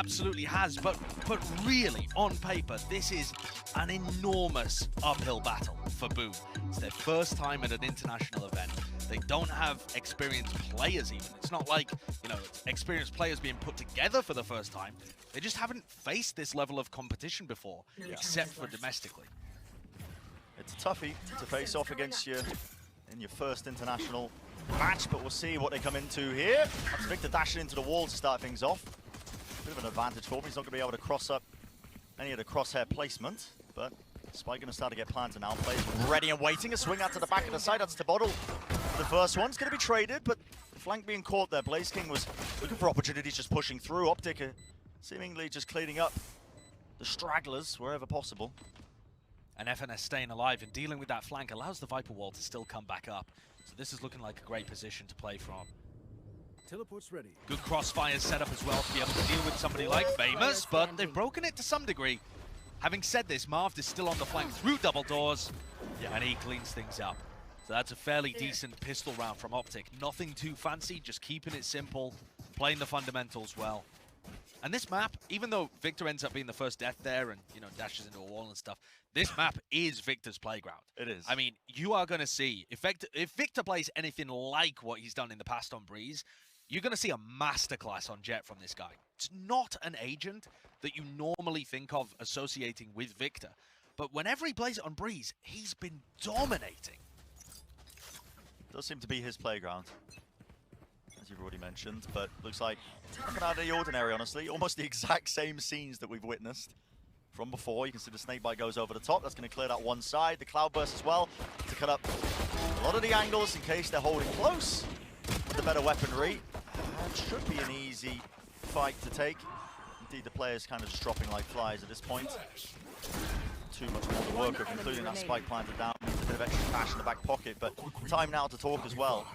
absolutely has, but really, on paper, this is an enormous uphill battle for Boom. It's their first time at an international event. They don't have experienced players even. It's not like, you know, experienced players being put together for the first time. They just haven't faced this level of competition before, except for domestically. It's a toughie to face off against you in your first international match, but we'll see what they come into here. That's Victor dashing into the wall to start things off. Bit of an advantage for him. He's not going to be able to cross up any of the crosshair placement, but Spike going to start to get planted now. Players ready and waiting. A swing out to the back of the side. That's the bottle. The first one's going to be traded, but the flank being caught there. Blaze King was looking for opportunities, just pushing through. OpTic seemingly just cleaning up the stragglers wherever possible. And FNS staying alive and dealing with that flank allows the Viper wall to still come back up. So this is looking like a great position to play from. Teleport's ready. Good crossfires set up as well to be able to deal with somebody like Famous, but they've broken it to some degree. Having said this, Marv is still on the flank through double doors, and he cleans things up. So that's a fairly decent pistol round from OpTic. Nothing too fancy, just keeping it simple, playing the fundamentals well. And this map, even though Victor ends up being the first death there and, you know, dashes into a wall and stuff, this map is Victor's playground. It is. I mean, you are going to see, if Victor plays anything like what he's done in the past on Breeze, you're going to see a masterclass on Jet from this guy. It's not an agent that you normally think of associating with Victor. But whenever he plays it on Breeze, he's been dominating. Does seem to be his playground, as you've already mentioned, but looks like nothing out of the ordinary, honestly. Almost the exact same scenes that we've witnessed from before. You can see the snakebite goes over the top. That's going to clear that one side. The cloudburst as well to cut up a lot of the angles in case they're holding close with the better weaponry. And should be an easy fight to take. Indeed, the players kind of just dropping like flies at this point. Too much more to work with, including that spike planted down. Needs a bit of extra cash in the back pocket, but time now to talk as well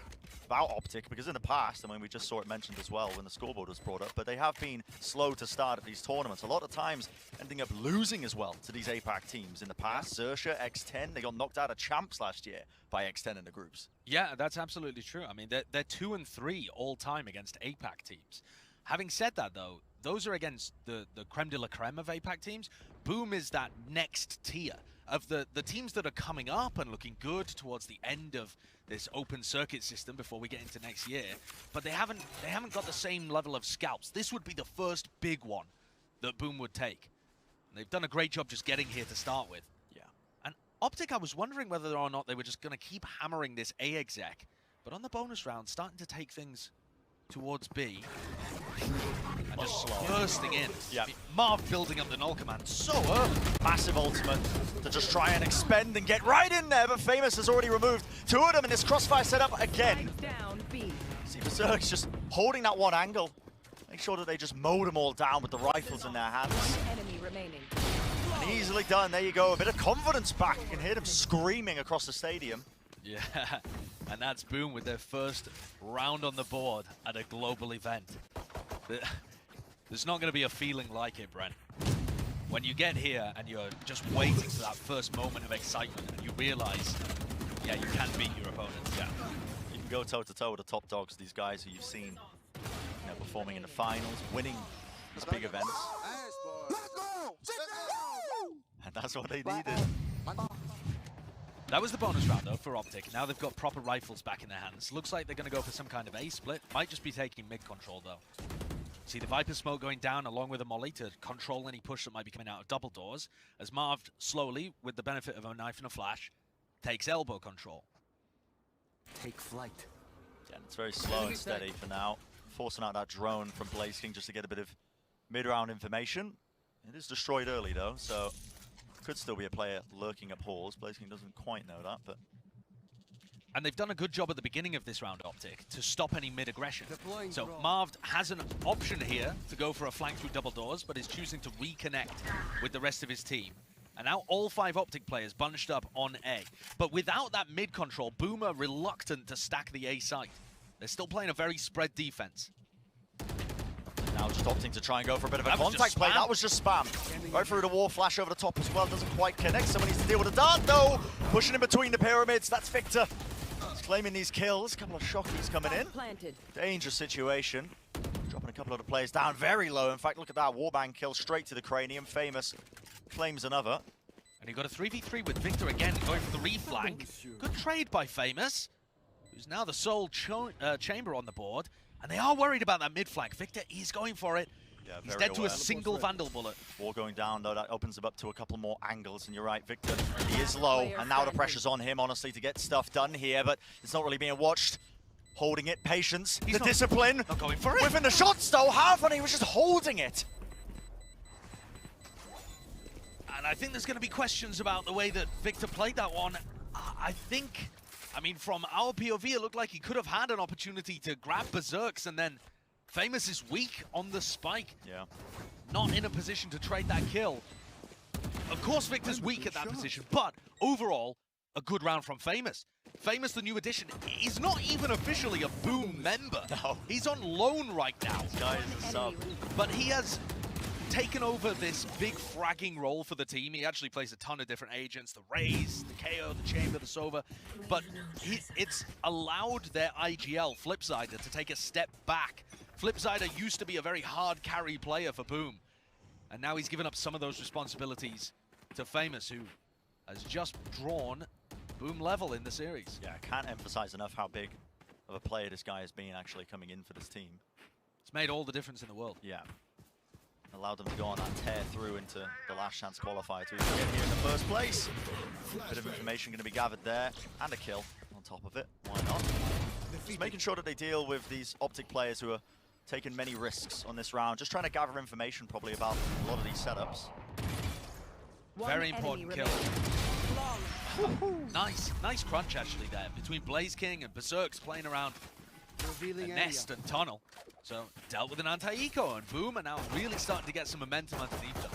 about OpTic, because in the past, I mean, we just saw it mentioned as well when the scoreboard was brought up, but they have been slow to start at these tournaments. A lot of times ending up losing as well to these APAC teams in the past. Xerxia, X10, they got knocked out of champs last year by X10 in the groups. Yeah, that's absolutely true. I mean, they're 2 and 3 all time against APAC teams. Having said that, though, those are against the creme de la creme of APAC teams. Boom is that next tier of the teams that are coming up and looking good towards the end of this open circuit system before we get into next year, but they haven't got the same level of scalps. This would be the first big one that Boom would take. And they've done a great job just getting here to start with. Yeah. And OpTic, I was wondering whether or not they were just going to keep hammering this A exec, but on the bonus round, starting to take things towards B and just bursting in. Yeah. Marv building up the null command so early. Massive ultimate to just try and expend and get right in there, but Famous has already removed 2 of them in this crossfire setup again. See, Berserk's just holding that one angle. Make sure that they just mow them all down with the rifles in their hands. Enemy remaining. And easily done. There you go. A bit of confidence back. You can hear them screaming across the stadium. Yeah, and that's Boom with their first round on the board at a global event. There's not going to be a feeling like it, Brent. When you get here and you're just waiting for that first moment of excitement and you realize, yeah, you can beat your opponents. Yeah, You can go toe-to-toe with the top dogs, these guys who you've seen, you know, performing in the finals, winning these big events. And that's what they needed. that was the bonus round, though, for OpTic. Now they've got proper rifles back in their hands. Looks like they're going to go for some kind of A split. Might just be taking mid-control, though. See the Viper smoke going down along with a molly to control any push that might be coming out of double doors, as Marv slowly, with the benefit of a knife and a flash, takes elbow control. Take flight. Yeah, it's very slow and steady for now. Forcing out that drone from Blaze King just to get a bit of mid-round information. It is destroyed early, though, so could still be a player lurking up halls. Blaze King doesn't quite know that, but... And they've done a good job at the beginning of this round, OpTic, to stop any mid-aggression. So Marv has an option here to go for a flank through double doors, but is choosing to reconnect with the rest of his team. And now all 5 OpTic players bunched up on A. But without that mid-control, Boom are reluctant to stack the A site. They're still playing a very spread defense. Now just opting to try and go for a bit of a contact play. That was just spam. Right through the wall, flash over the top as well. Doesn't quite connect. Someone needs to deal with a dart, though. Pushing in between the pyramids. That's Victor. He's claiming these kills. A couple of shockies coming in. Dangerous situation. Dropping a couple of the players down very low. In fact, look at that. Warbang kill straight to the cranium. Famous claims another. And he got a 3v3 with Victor again, going for the reflank. Good trade by Famous, who's now the sole chamber on the board. And they are worried about that mid flank. Victor is going for it. Yeah, he's dead to a single Vandal bullet. War going down, though. That opens him up to a couple more angles. And you're right, Victor, he is low. And now the pressure's on him, honestly, to get stuff done here. But it's not really being watched. Holding it, patience, the discipline. Not going for it. Whiffing the shots, though. How funny, he was just holding it. And I think there's going to be questions about the way that Victor played that one. I think, I mean, from our POV, it looked like he could have had an opportunity to grab Berserks, and then Famous is weak on the spike. Yeah. Not in a position to trade that kill. Of course, Victor's weak at that position, but overall, a good round from Famous. Famous, the new addition, is not even officially a Boom member. No. He's on loan right now. This guy is a sub. But he has taken over this big fragging role for the team. He actually plays a ton of different agents, the Raze, the KO, the Chamber, the Sova. But it's allowed their IGL, Flipsider, to take a step back. Flipsider used to be a very hard carry player for Boom. And now he's given up some of those responsibilities to Famous, who has just drawn Boom level in the series. Yeah, I can't emphasize enough how big of a player this guy has been actually coming in for this team. It's made all the difference in the world. Yeah. Allowed them to go on that tear through into the last chance qualifier to get here in the first place. Bit of information going to be gathered there, and a kill on top of it. Why not? Just making sure that they deal with these OpTic players who are taking many risks on this round. Just trying to gather information probably about a lot of these setups. Very important kill. Nice crunch actually there between Blaze King and Berserks playing around a nest and tunnel. So dealt with an anti-eco, and Boom are now really starting to get some momentum underneath them.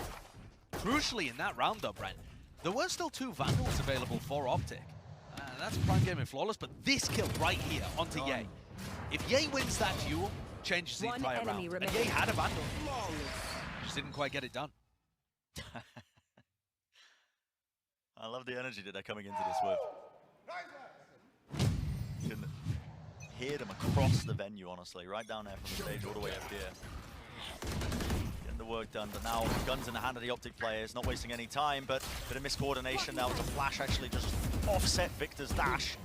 Crucially in that round though, Brent, there were still 2 Vandals available for OpTic. That's Prime Gaming Flawless, but this kill right here onto Ye. If Ye wins that duel, changes the entire round. And Ye had a Vandal. Just didn't quite get it done. I love the energy that they're coming into this with. You can hear them across the venue, honestly, right down there from the stage all the way up here. Getting the work done, but now guns in the hand of the OpTic players, not wasting any time, but a bit of miscoordination now. It's a flash actually just offset Victor's dash.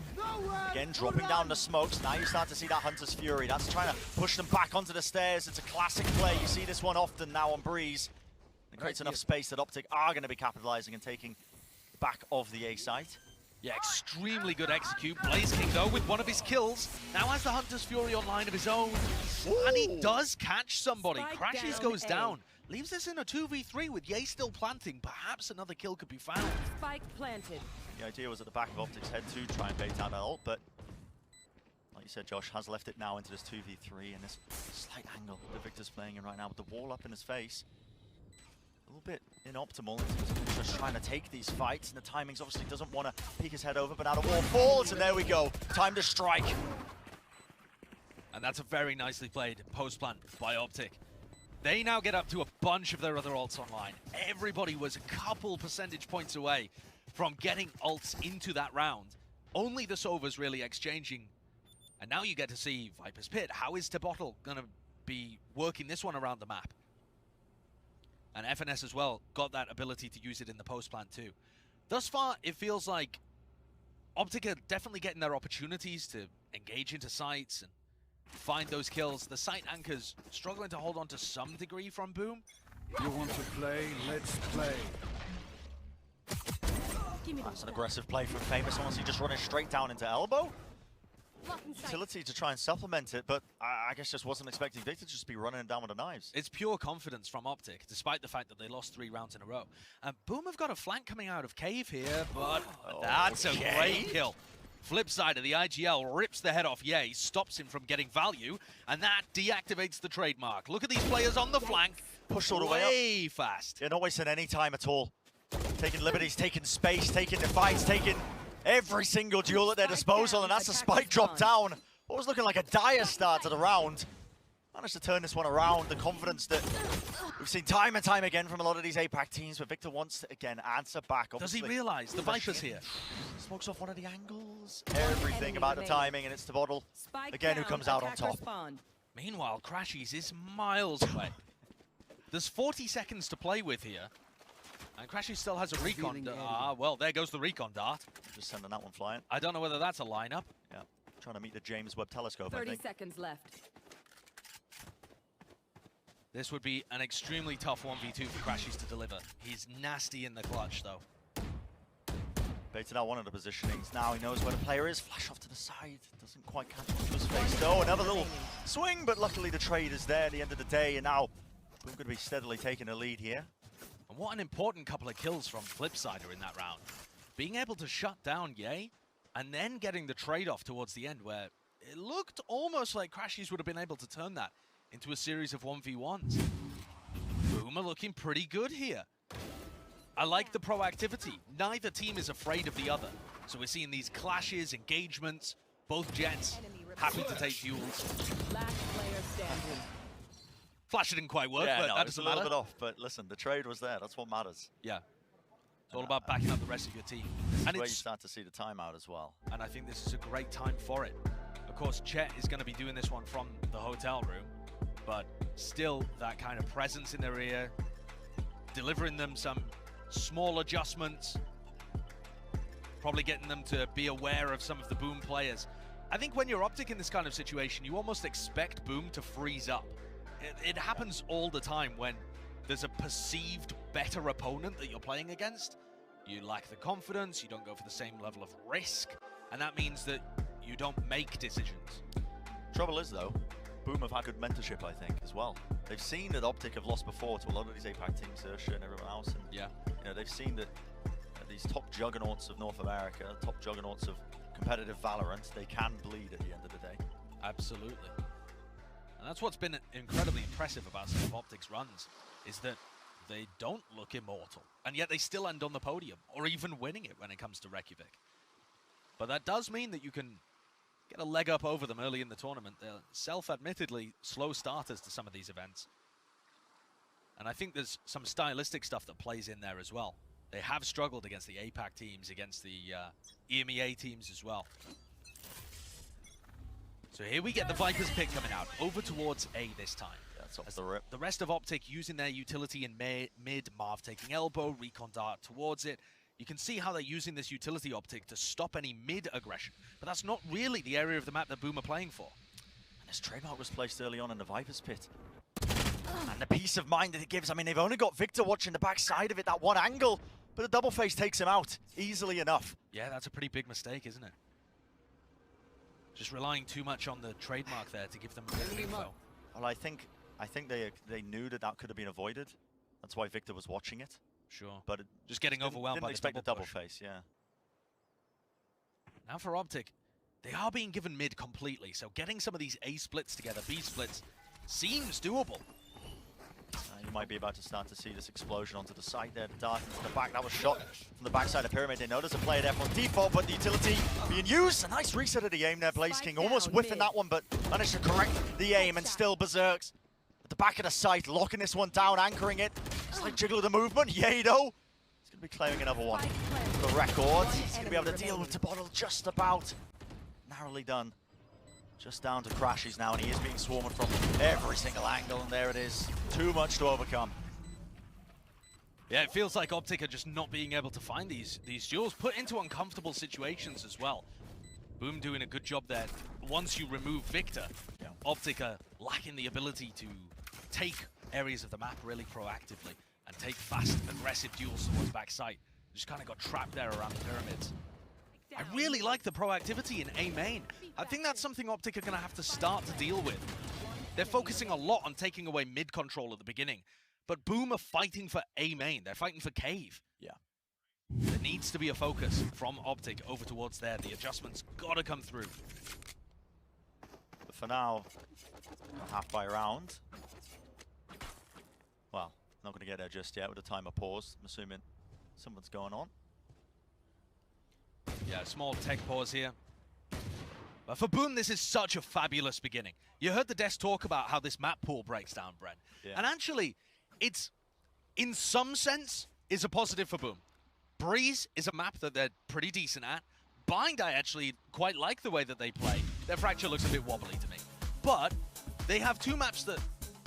Again, dropping down the smokes. Now you start to see that Hunter's Fury. That's trying to push them back onto the stairs. It's a classic play. You see this one often now on Breeze. It creates enough space that OpTic are going to be capitalizing and taking back of the A site. Yeah, extremely good execute. Blaze King, though, with one of his kills, now has the Hunter's Fury online of his own. Ooh. And he does catch somebody. Crashes goes down. Leaves this in a 2v3 with Ye still planting. Perhaps another kill could be found. Spike planted. The idea was at the back of OpTic's head to try and bait out that ult, but like you said, Josh has left it now into this 2v3 and this slight angle that Victor's playing in right now with the wall up in his face. A little bit inoptimal. He's just trying to take these fights, and the timings obviously doesn't want to peek his head over, but now the wall falls, and there we go. Time to strike. And that's a very nicely played post plant by OpTic. They now get up to a bunch of their other ults online. Everybody was a couple percentage points away from getting ults into that round. Only the Sovas really exchanging. And now you get to see Viper's Pit. How is Tebottle going to be working this one around the map? And FNS as well got that ability to use it in the post plant too. Thus far, it feels like OpTic are definitely getting their opportunities to engage into sites and find those kills. The site anchors struggling to hold on to some degree from Boom. You want to play? Let's play. That's an aggressive play from Famous, honestly just running straight down into elbow. Utility to try and supplement it, but I guess just wasn't expecting Victor to just be running down with the knives. It's pure confidence from OpTic, despite the fact that they lost 3 rounds in a row. And Boom have got a flank coming out of Cave here, but that's a great kill. Flip side of the IGL rips the head off Ye, stops him from getting value, and that deactivates the trademark. Look at these players on the flank. Pushed all the way up. Fast. Yeah, not wasting any time at all. Taking liberties, taking space, taking the fights, taking every single duel at their disposal, and that's a spike drop down. What was looking like a dire start to the round. Managed to turn this one around. The confidence that we've seen time and time again from a lot of these APAC teams, but Victor wants to, again, answer back. Obviously, does he realize the Viper's here? Smokes off one of the angles. Everything about the timing, and it's Tebottle, again, who comes out on top. Meanwhile, Crashies is miles away. There's 40 seconds to play with here. And Crashies still has a recon. Well, there goes the recon dart. Just sending that one flying. I don't know whether that's a lineup. Yeah, trying to meet the James Webb Telescope, I 30 think. seconds left. This would be an extremely tough 1v2 for Crashies to deliver. He's nasty in the clutch, though. Baited out one of the positionings. Now he knows where the player is. Flash off to the side. Doesn't quite catch onto his face. No, another little swing, but luckily the trade is there at the end of the day. And now we're going to be steadily taking a lead here. And what an important couple of kills from Flipsider in that round. Being able to shut down Ye, and then getting the trade-off towards the end where it looked almost like Crashies would have been able to turn that into a series of 1v1s. Boom are looking pretty good here. I like the proactivity. Neither team is afraid of the other. So we're seeing these clashes, engagements, both Jets happy to take duels. Last player standing. Flash didn't quite work, Yeah, but no, that it's a doesn't little matter. bit off, but listen, the trade was there. That's what matters. Yeah. It's all about backing up the rest of your team. This And is where you it's start to see the timeout as well. And I think this is a great time for it. Of course, Chet is going to be doing this one from the hotel room, but still that kind of presence in their ear, delivering them some small adjustments, probably getting them to be aware of some of the Boom players. I think when you're OpTic in this kind of situation, you almost expect Boom to freeze up. It happens all the time when there's a perceived better opponent that you're playing against. You lack the confidence, you don't go for the same level of risk, and that means that you don't make decisions. Trouble is, though, Boom have had good mentorship, I think, as well. They've seen that OpTic have lost before to a lot of these APAC teams, Ursha and everyone else, and Yeah. you know, they've seen that these top juggernauts of North America, top juggernauts of competitive Valorant, they can bleed at the end of the day. Absolutely. And that's what's been incredibly impressive about some of OpTic's runs, is that they don't look immortal, and yet they still end on the podium, or even winning it when it comes to Reykjavik. But that does mean that you can get a leg up over them early in the tournament. They're self-admittedly slow starters to some of these events. And I think there's some stylistic stuff that plays in there as well. They have struggled against the APAC teams, against the EMEA teams as well. So here we get the Viper's pick coming out, over towards A this time. That's off the rip. The rest of OpTic using their utility in mid, Marv taking elbow, recon dart towards it. You can see how they're using this utility OpTic to stop any mid-aggression, but that's not really the area of the map that Boom are playing for. And this trademark was placed early on in the Viper's pit. And the peace of mind that it gives, I mean, they've only got Victor watching the back side of it, that one angle, but the double face takes him out easily enough. Yeah, that's a pretty big mistake, isn't it? Just relying too much on the trademark there to give them good info. Well, I think they knew that that could have been avoided. That's why Victor was watching it. Sure. But it just getting overwhelmed by didn't expect the double push. face, yeah. Now for OpTic, they are being given mid completely, so getting some of these A splits together, B splits, seems doable. You might be about to start to see this explosion onto the side there. The dart into the back. That was shot from the backside of Pyramid. They know there's a player there from default, but the utility being used. A nice reset of the aim there. Blaze King almost whiffing that one, but managed to correct the aim and still berserks. At the back of the site, locking this one down, anchoring it. Slight jiggle of the movement. Yado. He's going to be claiming another one for the record. He's going to be able to deal with the bottle just about. Narrowly done. Just down to Crashies now, and he is being swarmed from every single angle, and there it is. Too much to overcome. Yeah, it feels like OpTic are just not being able to find these duels, put into uncomfortable situations as well. Boom doing a good job there. Once you remove Victor, OpTic are lacking the ability to take areas of the map really proactively and take fast, aggressive duels towards backside. Just kind of got trapped there around the pyramids. I really like the proactivity in A main. I think that's something OpTic are going to have to start to deal with. They're focusing a lot on taking away mid control at the beginning, but Boom are fighting for A main. They're fighting for Cave. Yeah. There needs to be a focus from OpTic over towards there. The adjustments got to come through. But for now, half by round. Well, not going to get there just yet with the timer paused. I'm assuming something's going on. Yeah, small tech pause here. But for Boom, this is such a fabulous beginning. You heard the desk talk about how this map pool breaks down, Brent. Yeah. And actually, it's, in some sense, is a positive for Boom. Breeze is a map that they're pretty decent at. Bind, I actually quite like the way that they play. Their fracture looks a bit wobbly to me. But they have two maps that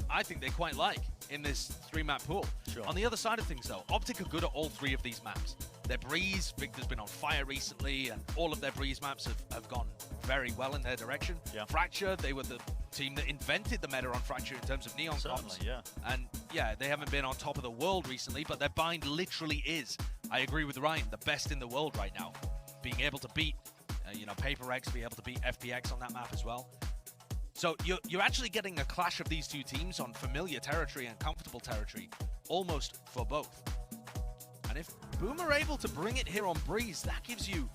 I think they quite like in this 3-map pool. Sure. On the other side of things, though, OpTic are good at all 3 of these maps. Their Breeze, Victor's been on fire recently, and all of their Breeze maps have gone very well in their direction. Yeah. Fracture, they were the team that invented the meta on Fracture in terms of neon comps. Yeah. And yeah, they haven't been on top of the world recently, but their bind literally is, I agree with Ryan, the best in the world right now. Being able to beat, Paper X, being able to beat FPX on that map as well. So you're actually getting a clash of these two teams on familiar territory and comfortable territory, almost for both. And if Boom are able to bring it here on Breeze, that gives you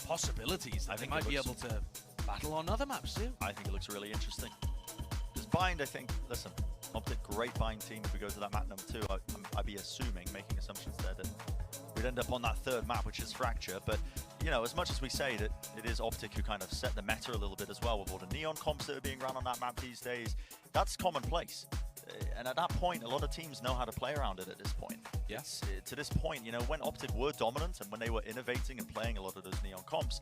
possibilities that they might be able to battle on other maps too. I think it looks really interesting. Because bind, I think, listen, OpTic, great bind team. If we go to that map number 2, I'd be assuming, making assumptions there, that we'd end up on that 3rd map, which is Fracture. But, as much as we say that it is OpTic who kind of set the meta a little bit as well with all the neon comps that are being run on that map these days, that's commonplace. And at that point, a lot of teams know how to play around it at this point. Yes. To this point, when OpTic were dominant and when they were innovating and playing a lot of those neon comps,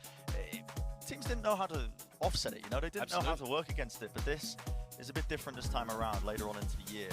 teams didn't know how to offset it. They didn't know how to work against it. But this is a bit different this time around, later on into the year.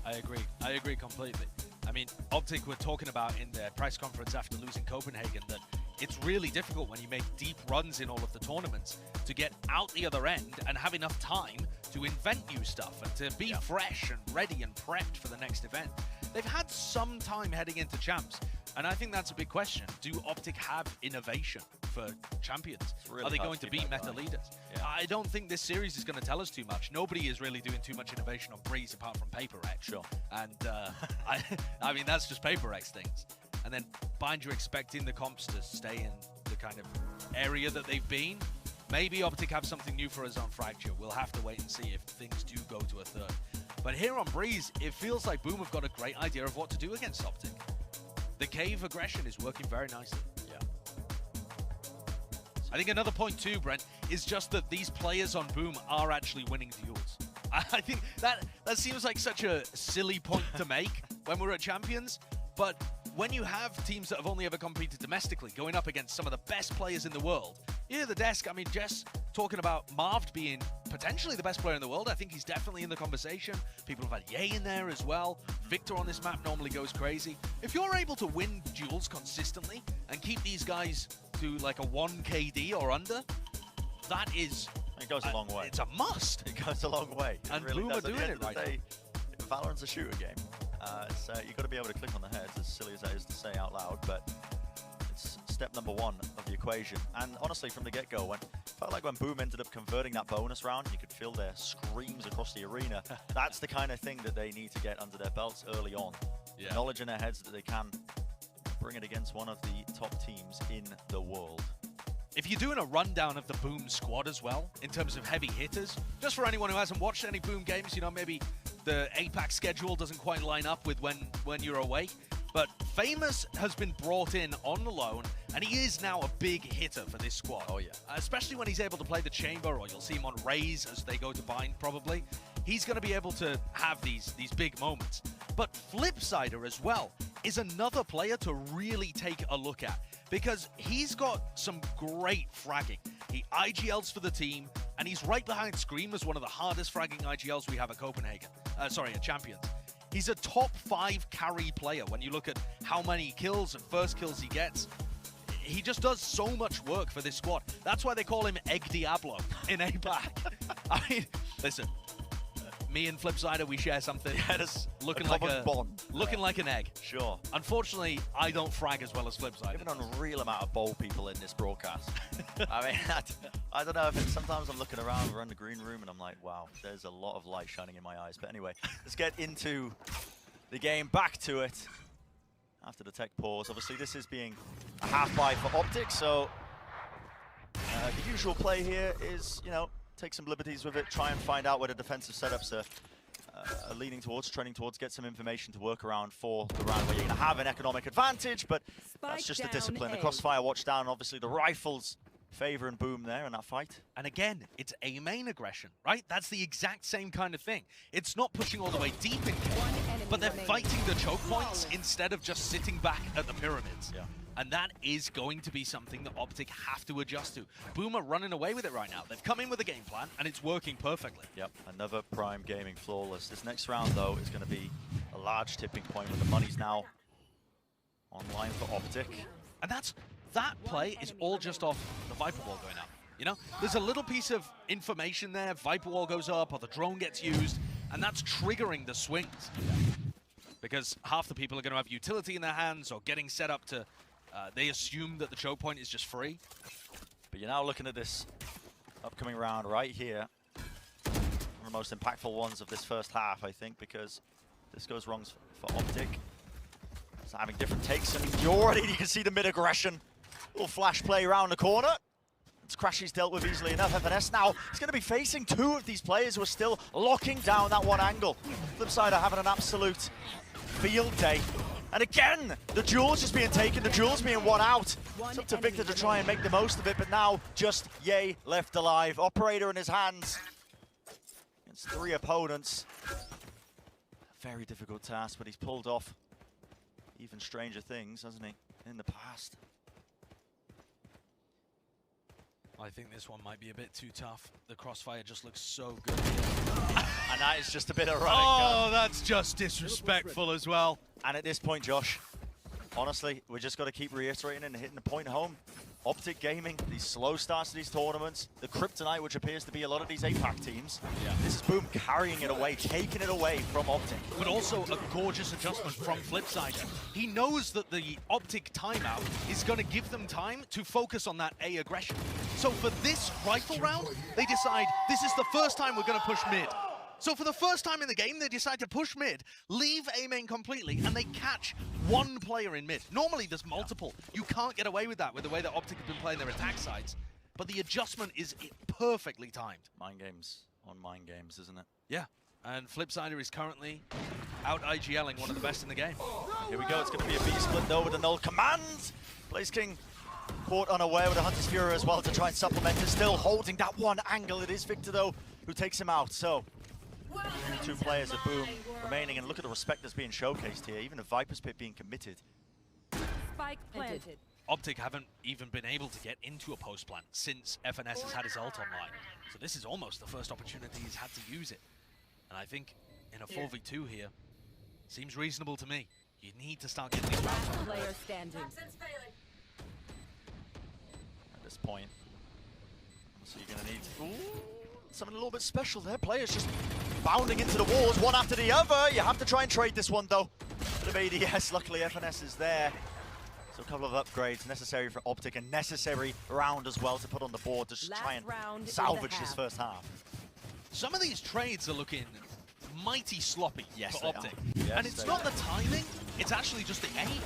I agree completely. I mean, OpTic were talking about in their press conference after losing Copenhagen that it's really difficult when you make deep runs in all of the tournaments to get out the other end and have enough time to invent new stuff and to be fresh and ready and prepped for the next event. They've had some time heading into champs, and I think that's a big question. Do OpTic have innovation for champions? Really Are they going to be meta leaders? Yeah. I don't think this series is going to tell us too much. Nobody is really doing too much innovation on Breeze apart from Paper X. Sure. And I mean, that's just Paper X things. And then bind, you're expecting the comps to stay in the kind of area that they've been. Maybe OpTic have something new for us on Fracture. We'll have to wait and see if things do go to a 3rd. But here on Breeze, it feels like Boom have got a great idea of what to do against OpTic. The cave aggression is working very nicely. Yeah. I think another point too, Brent, is just that these players on Boom are actually winning duels. I think that seems like such a silly point to make when we're at Champions, but when you have teams that have only ever competed domestically going up against some of the best players in the world, the desk, I mean, Jess talking about Marved being potentially the best player in the world. I think he's definitely in the conversation. People have had Ye in there as well. Victor on this map normally goes crazy. If you're able to win duels consistently and keep these guys to like a 1 KD or under, that is... It goes a long way. It's a must. It goes a long way. And Boom are doing it right now. Valorant's a shooter game. So you've got to be able to click on the heads, as silly as that is to say out loud, but it's step number 1 of the equation. And honestly, from the get-go, felt like when Boom ended up converting that bonus round, you could feel their screams across the arena. That's the kind of thing that they need to get under their belts early on. Yeah. Knowledge in their heads that they can bring it against one of the top teams in the world. If you're doing a rundown of the Boom squad as well, in terms of heavy hitters, just for anyone who hasn't watched any Boom games, maybe the APAC schedule doesn't quite line up with when you're awake, but Famous has been brought in on the loan, and he is now a big hitter for this squad. Oh, yeah. Especially when he's able to play the chamber, or you'll see him on Raze as they go to bind, probably. He's going to be able to have these big moments. But Flipsider as well is another player to really take a look at, because he's got some great fragging. He IGLs for the team, and he's right behind Scream as one of the hardest fragging IGLs we have at Copenhagen. At Champions. He's a top 5 carry player when you look at how many kills and first kills he gets. He just does so much work for this squad. That's why they call him Egg Diablo in APAC. I mean, listen, me and Flipsider, we share something. Looking like a bond. Looking like an egg. Sure. Unfortunately, I don't frag as well as Flipsider. We have an unreal amount of bowl people in this broadcast. I mean, I don't know if sometimes I'm looking around, we're in the green room, and I'm like, wow, there's a lot of light shining in my eyes. But anyway, let's get into the game, back to it. After the tech pause, obviously this is being a half buy for OpTic, so the usual play here is, take some liberties with it, try and find out where the defensive setups are leaning towards, trending towards, get some information to work around for the round where you're going to have an economic advantage, but that's just the discipline. The crossfire watch down, obviously the rifles favor and Boom there in that fight. And again, it's A main aggression, right? That's the exact same kind of thing. It's not pushing all the way deep in game, but they're fighting the choke points instead of just sitting back at the pyramids. Yeah. And that is going to be something that OpTic have to adjust to. Boom are running away with it right now. They've come in with a game plan, and it's working perfectly. Yep, another Prime Gaming flawless. This next round, though, is going to be a large tipping point when the money's now online for OpTic. And that play is all just off the Viper Wall going up. You know, there's a little piece of information there. Viper Wall goes up, or the drone gets used, and that's triggering the swings. Because half the people are going to have utility in their hands or getting set up to... they assume that the choke point is just free. But you're now looking at this upcoming round right here. One of the most impactful ones of this first half, I think, because this goes wrong for OpTic. So having different takes, and you can see the mid-aggression. Little flash play around the corner. It's Crashy's dealt with easily enough. FNS now is going to be facing two of these players who are still locking down that one angle. Flipside are having an absolute field day. And again, the duel's just being taken, the duel's being won out. It's up to Victor to try and make the most of it, but now just Ye left alive. Operator in his hands. Against 3 opponents. Very difficult task, but he's pulled off even stranger things, hasn't he, in the past. I think this one might be a bit too tough. The crossfire just looks so good. And that is just a bit of running. Oh, that's just disrespectful as well. And at this point, Josh, honestly, we just got to keep reiterating and hitting the point home. OpTic Gaming, these slow starts to these tournaments, the kryptonite, which appears to be a lot of these APAC teams. Yeah. This is Boom carrying it away, taking it away from OpTic. But also a gorgeous adjustment from Flipside. He knows that the OpTic timeout is going to give them time to focus on that A aggression. So for this rifle round, they decide this is the first time we're going to push mid. So for the first time in the game, they decide to push mid, leave A main completely, and they catch one player in mid. Normally there's multiple. You can't get away with that with the way that OpTic have been playing their attack sides. But the adjustment is perfectly timed. Mind games on mind games, isn't it? Yeah, and Flipsider is currently out IGLing one of the best in the game. Here we go, it's going to be a B split though with a null command. Blaze King caught unaware with a Hunter's Fury as well to try and supplement it. Still holding that one angle. It is Victor though who takes him out. So 2 players of Boom remaining, and look at the respect that's being showcased here. Even a Viper's Pit being committed. Spike planted. OpTic haven't even been able to get into a post plant since FNS has had his ult online. So this is almost the first opportunity he's had to use it. And I think in a 4v2 here, seems reasonable to me. You need to start getting these rounds. Last player standing. At this point, so you're going to need something a little bit special there. Players just bounding into the walls, one after the other. You have to try and trade this one, though. Bit of ADS, luckily FNS is there. So a couple of upgrades necessary for OpTic, a necessary round as well to put on the board to just try and salvage this first half. Some of these trades are looking mighty sloppy for OpTic. Yes, and it's not the timing, it's actually just the aim.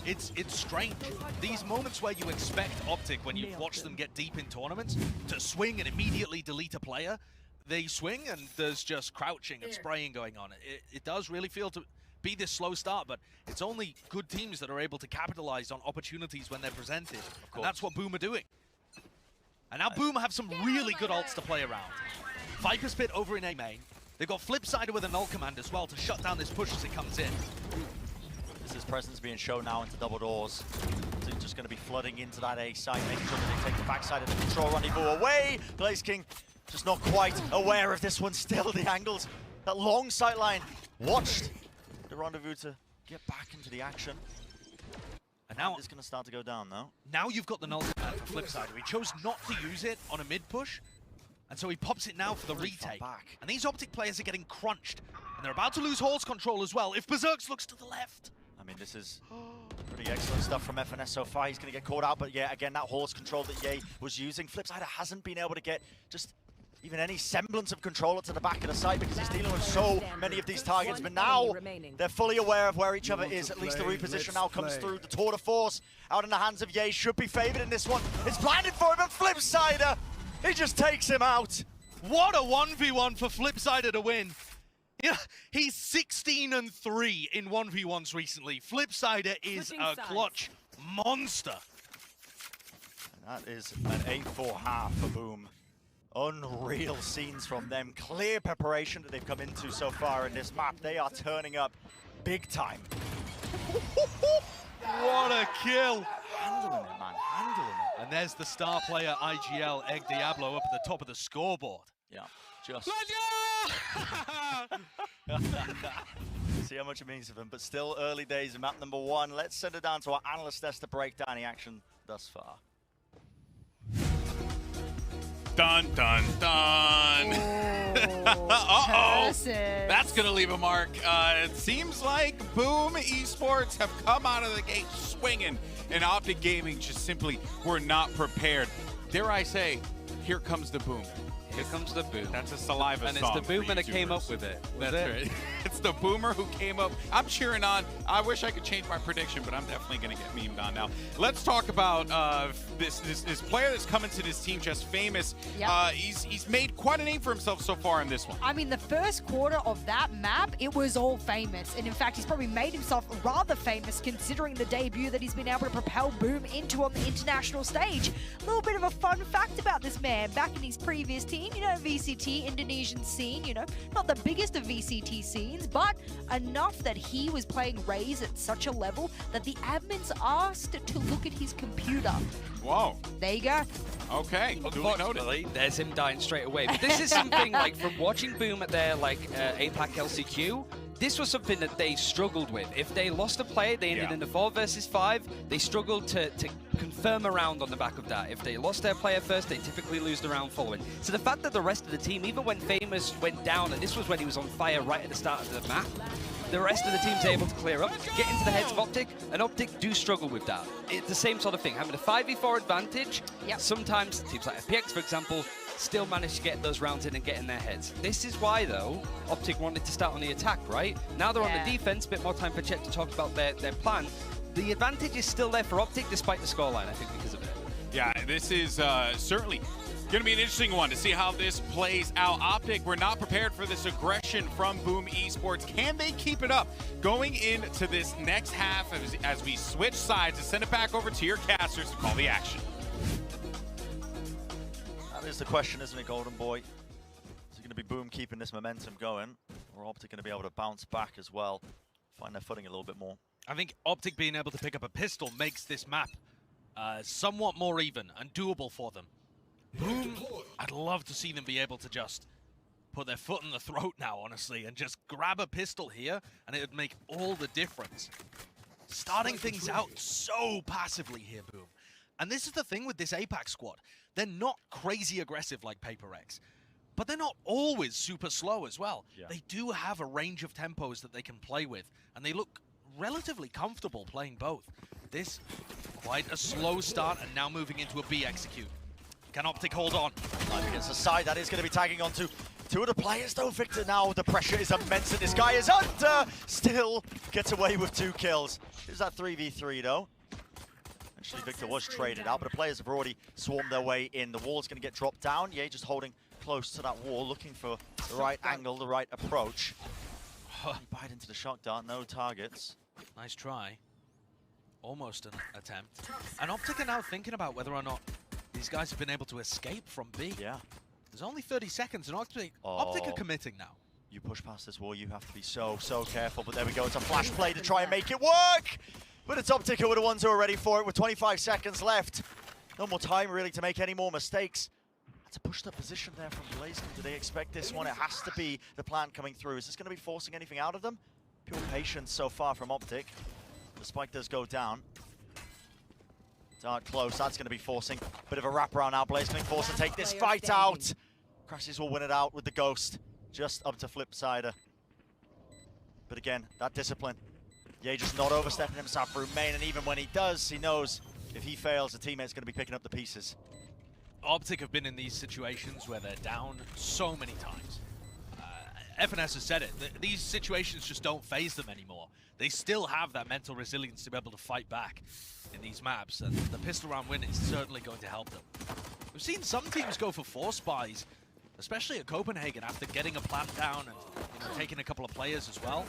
It's strange. These moments where you expect OpTic, when you've watched them get deep in tournaments, to swing and immediately delete a player, they swing and there's just crouching and spraying going on. It does really feel to be this slow start, but it's only good teams that are able to capitalize on opportunities when they're presented. And that's what Boom are doing. And now Boom have some really good ults to play around. Viper's Pit over in A main. They've got Flipsider with a null command as well to shut down this push as it comes in. This is presence being shown now into double doors. So just going to be flooding into that A side, making sure that they take the backside of the control rendezvous away. Blaze King just not quite aware of this one still. The angles, that long sight line, watched the rendezvous to get back into the action. And now it's going to start to go down now. Now you've got the null command for Flipsider. He chose not to use it on a mid push, and so he pops it now for the retake. And these OpTic players are getting crunched, and they're about to lose Hall's control as well if Berserks looks to the left. I mean, this is pretty excellent stuff from FNS so far. He's going to get caught out, but yeah, again, that Hall's control that Ye was using. Flipsider hasn't been able to get just even any semblance of control to the back of the site because he's dealing with so many of these targets. But now they're fully aware of where each other is. At least the reposition now comes through. The tour de force out in the hands of Ye should be favored in this one. It's blinded for him, and Flipsider, he just takes him out. What a 1v1 for Flipsider to win. Yeah, he's 16-3 in 1v1s recently. Flipsider is a clutch monster. And that is an 8-4 half for Boom. Unreal scenes from them. Clear preparation that they've come into so far in this map. They are turning up big time. What a kill. handling it, man. Handling it. And there's the star player, IGL, Egg Diablo, up at the top of the scoreboard. Yeah, just... Let's go! See how much it means to them, but still early days in map number 1. Let's send it down to our analyst desk to break down the action thus far. Dun, dun, dun. Uh-oh. That's going to leave a mark. It seems like Boom Esports have come out of the gate swinging, and OpTic Gaming just simply were not prepared. Dare I say, here comes the Boom. Here comes the Boom. That's a saliva and song. And it's the Boomer that came up with it. That's right. It's the Boomer who came up. I'm cheering on. I wish I could change my prediction, but I'm definitely going to get memed on now. Let's talk about this player that's come into this team, just famous. Yep. He's made quite a name for himself so far in this one. I mean, the first quarter of that map, it was all famous. And in fact, he's probably made himself rather famous considering the debut that he's been able to propel Boom into on the international stage. A little bit of a fun fact about this man. Back in his previous team, you know, VCT, Indonesian scene, you know, not the biggest of VCT scenes, but enough that he was playing Raze at such a level that the admins asked to look at his computer. Whoa. There you go. Okay, duly noted. Unfortunately, there's him dying straight away. But this is something, like, from watching Boom at their, like, APAC LCQ, this was something that they struggled with. If they lost a player, they ended in the 4 versus 5. They struggled to confirm a round on the back of that. If they lost their player first, they typically lose the round following. So the fact that the rest of the team, even when Famous went down, and this was when he was on fire right at the start of the map, the rest of the team's able to clear up, get into the heads of OpTic, and OpTic do struggle with that. It's the same sort of thing. Having a 5v4 advantage, sometimes teams like FPX, for example, still manage to get those rounds in and get in their heads. This is why, though, OpTic wanted to start on the attack, right? Now they're on the defense, a bit more time for Chet to talk about their plan. The advantage is still there for OpTic despite the scoreline, I think, because of it. Yeah, this is certainly going to be an interesting one to see how this plays out. OpTic, we're not prepared for this aggression from Boom Esports. Can they keep it up going into this next half as we switch sides and send it back over to your casters to call the action? That is the question, isn't it, Golden Boy? Is it going to be Boom keeping this momentum going, or OpTic going to be able to bounce back as well, find their footing a little bit more? I think OpTic being able to pick up a pistol makes this map somewhat more even and doable for them. Boom, I'd love to see them be able to just put their foot in the throat now, honestly, and just grab a pistol here, and it would make all the difference. Starting things out so passively here, Boom. And this is the thing with this APAC squad. They're not crazy aggressive like Paper X, but they're not always super slow as well. Yeah. They do have a range of tempos that they can play with, and they look relatively comfortable playing both. This, quite a slow start, and now moving into a B execute. Can OpTic hold on? Live against the side, that is going to be tagging onto two of the players though, Victor. Now the pressure is immense and this guy is under. Still gets away with 2 kills. Is that 3v3 though? Actually, Victor was traded out, but the players have already swarmed their way in. The wall's going to get dropped down. Yeah, just holding close to that wall, looking for the right angle, the right approach. He bite into the shock dart, no targets. Nice try. Almost an attempt. And OpTic are now thinking about whether or not these guys have been able to escape from B. Yeah. There's only 30 seconds, and OpTic are committing now. You push past this wall, you have to be so careful. But there we go, it's a flash play to try and make it work! But it's OpTic who are the ones who are ready for it with 25 seconds left. No more time, really, to make any more mistakes. That's a pushed up position there from Blazing. Do they expect this one? It has to be the plan coming through. Is this going to be forcing anything out of them? Pure patience so far from OpTic. The spike does go down. Dart close, that's going to be forcing a bit of a wraparound now. Blaze going to force to take this fight out. Crashes will win it out with the Ghost. Just up to Flipsider. But again, that discipline. Yeah, just not overstepping himself through main, and even when he does, he knows if he fails, the teammate's going to be picking up the pieces. OpTic have been in these situations where they're down so many times. FNS has said it. These situations just don't phase them anymore. They still have that mental resilience to be able to fight back in these maps, and the pistol round win is certainly going to help them. We've seen some teams go for 4 spies, especially at Copenhagen, after getting a plant down and taking a couple of players as well.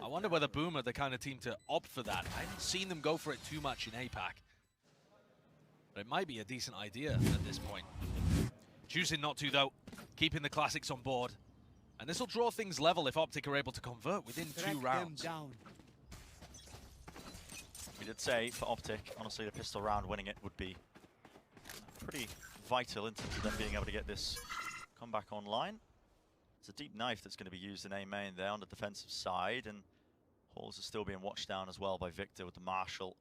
I wonder whether Boom are the kind of team to opt for that. I haven't seen them go for it too much in APAC. But it might be a decent idea at this point. Choosing not to, though. Keeping the classics on board. And this will draw things level if OpTic are able to convert within 2 rounds. He did say for OpTic, honestly, the pistol round winning it would be pretty vital in terms of them being able to get this comeback online. It's a deep knife that's going to be used in A main there on the defensive side, and Halls is still being watched down as well by Victor with the Marshall.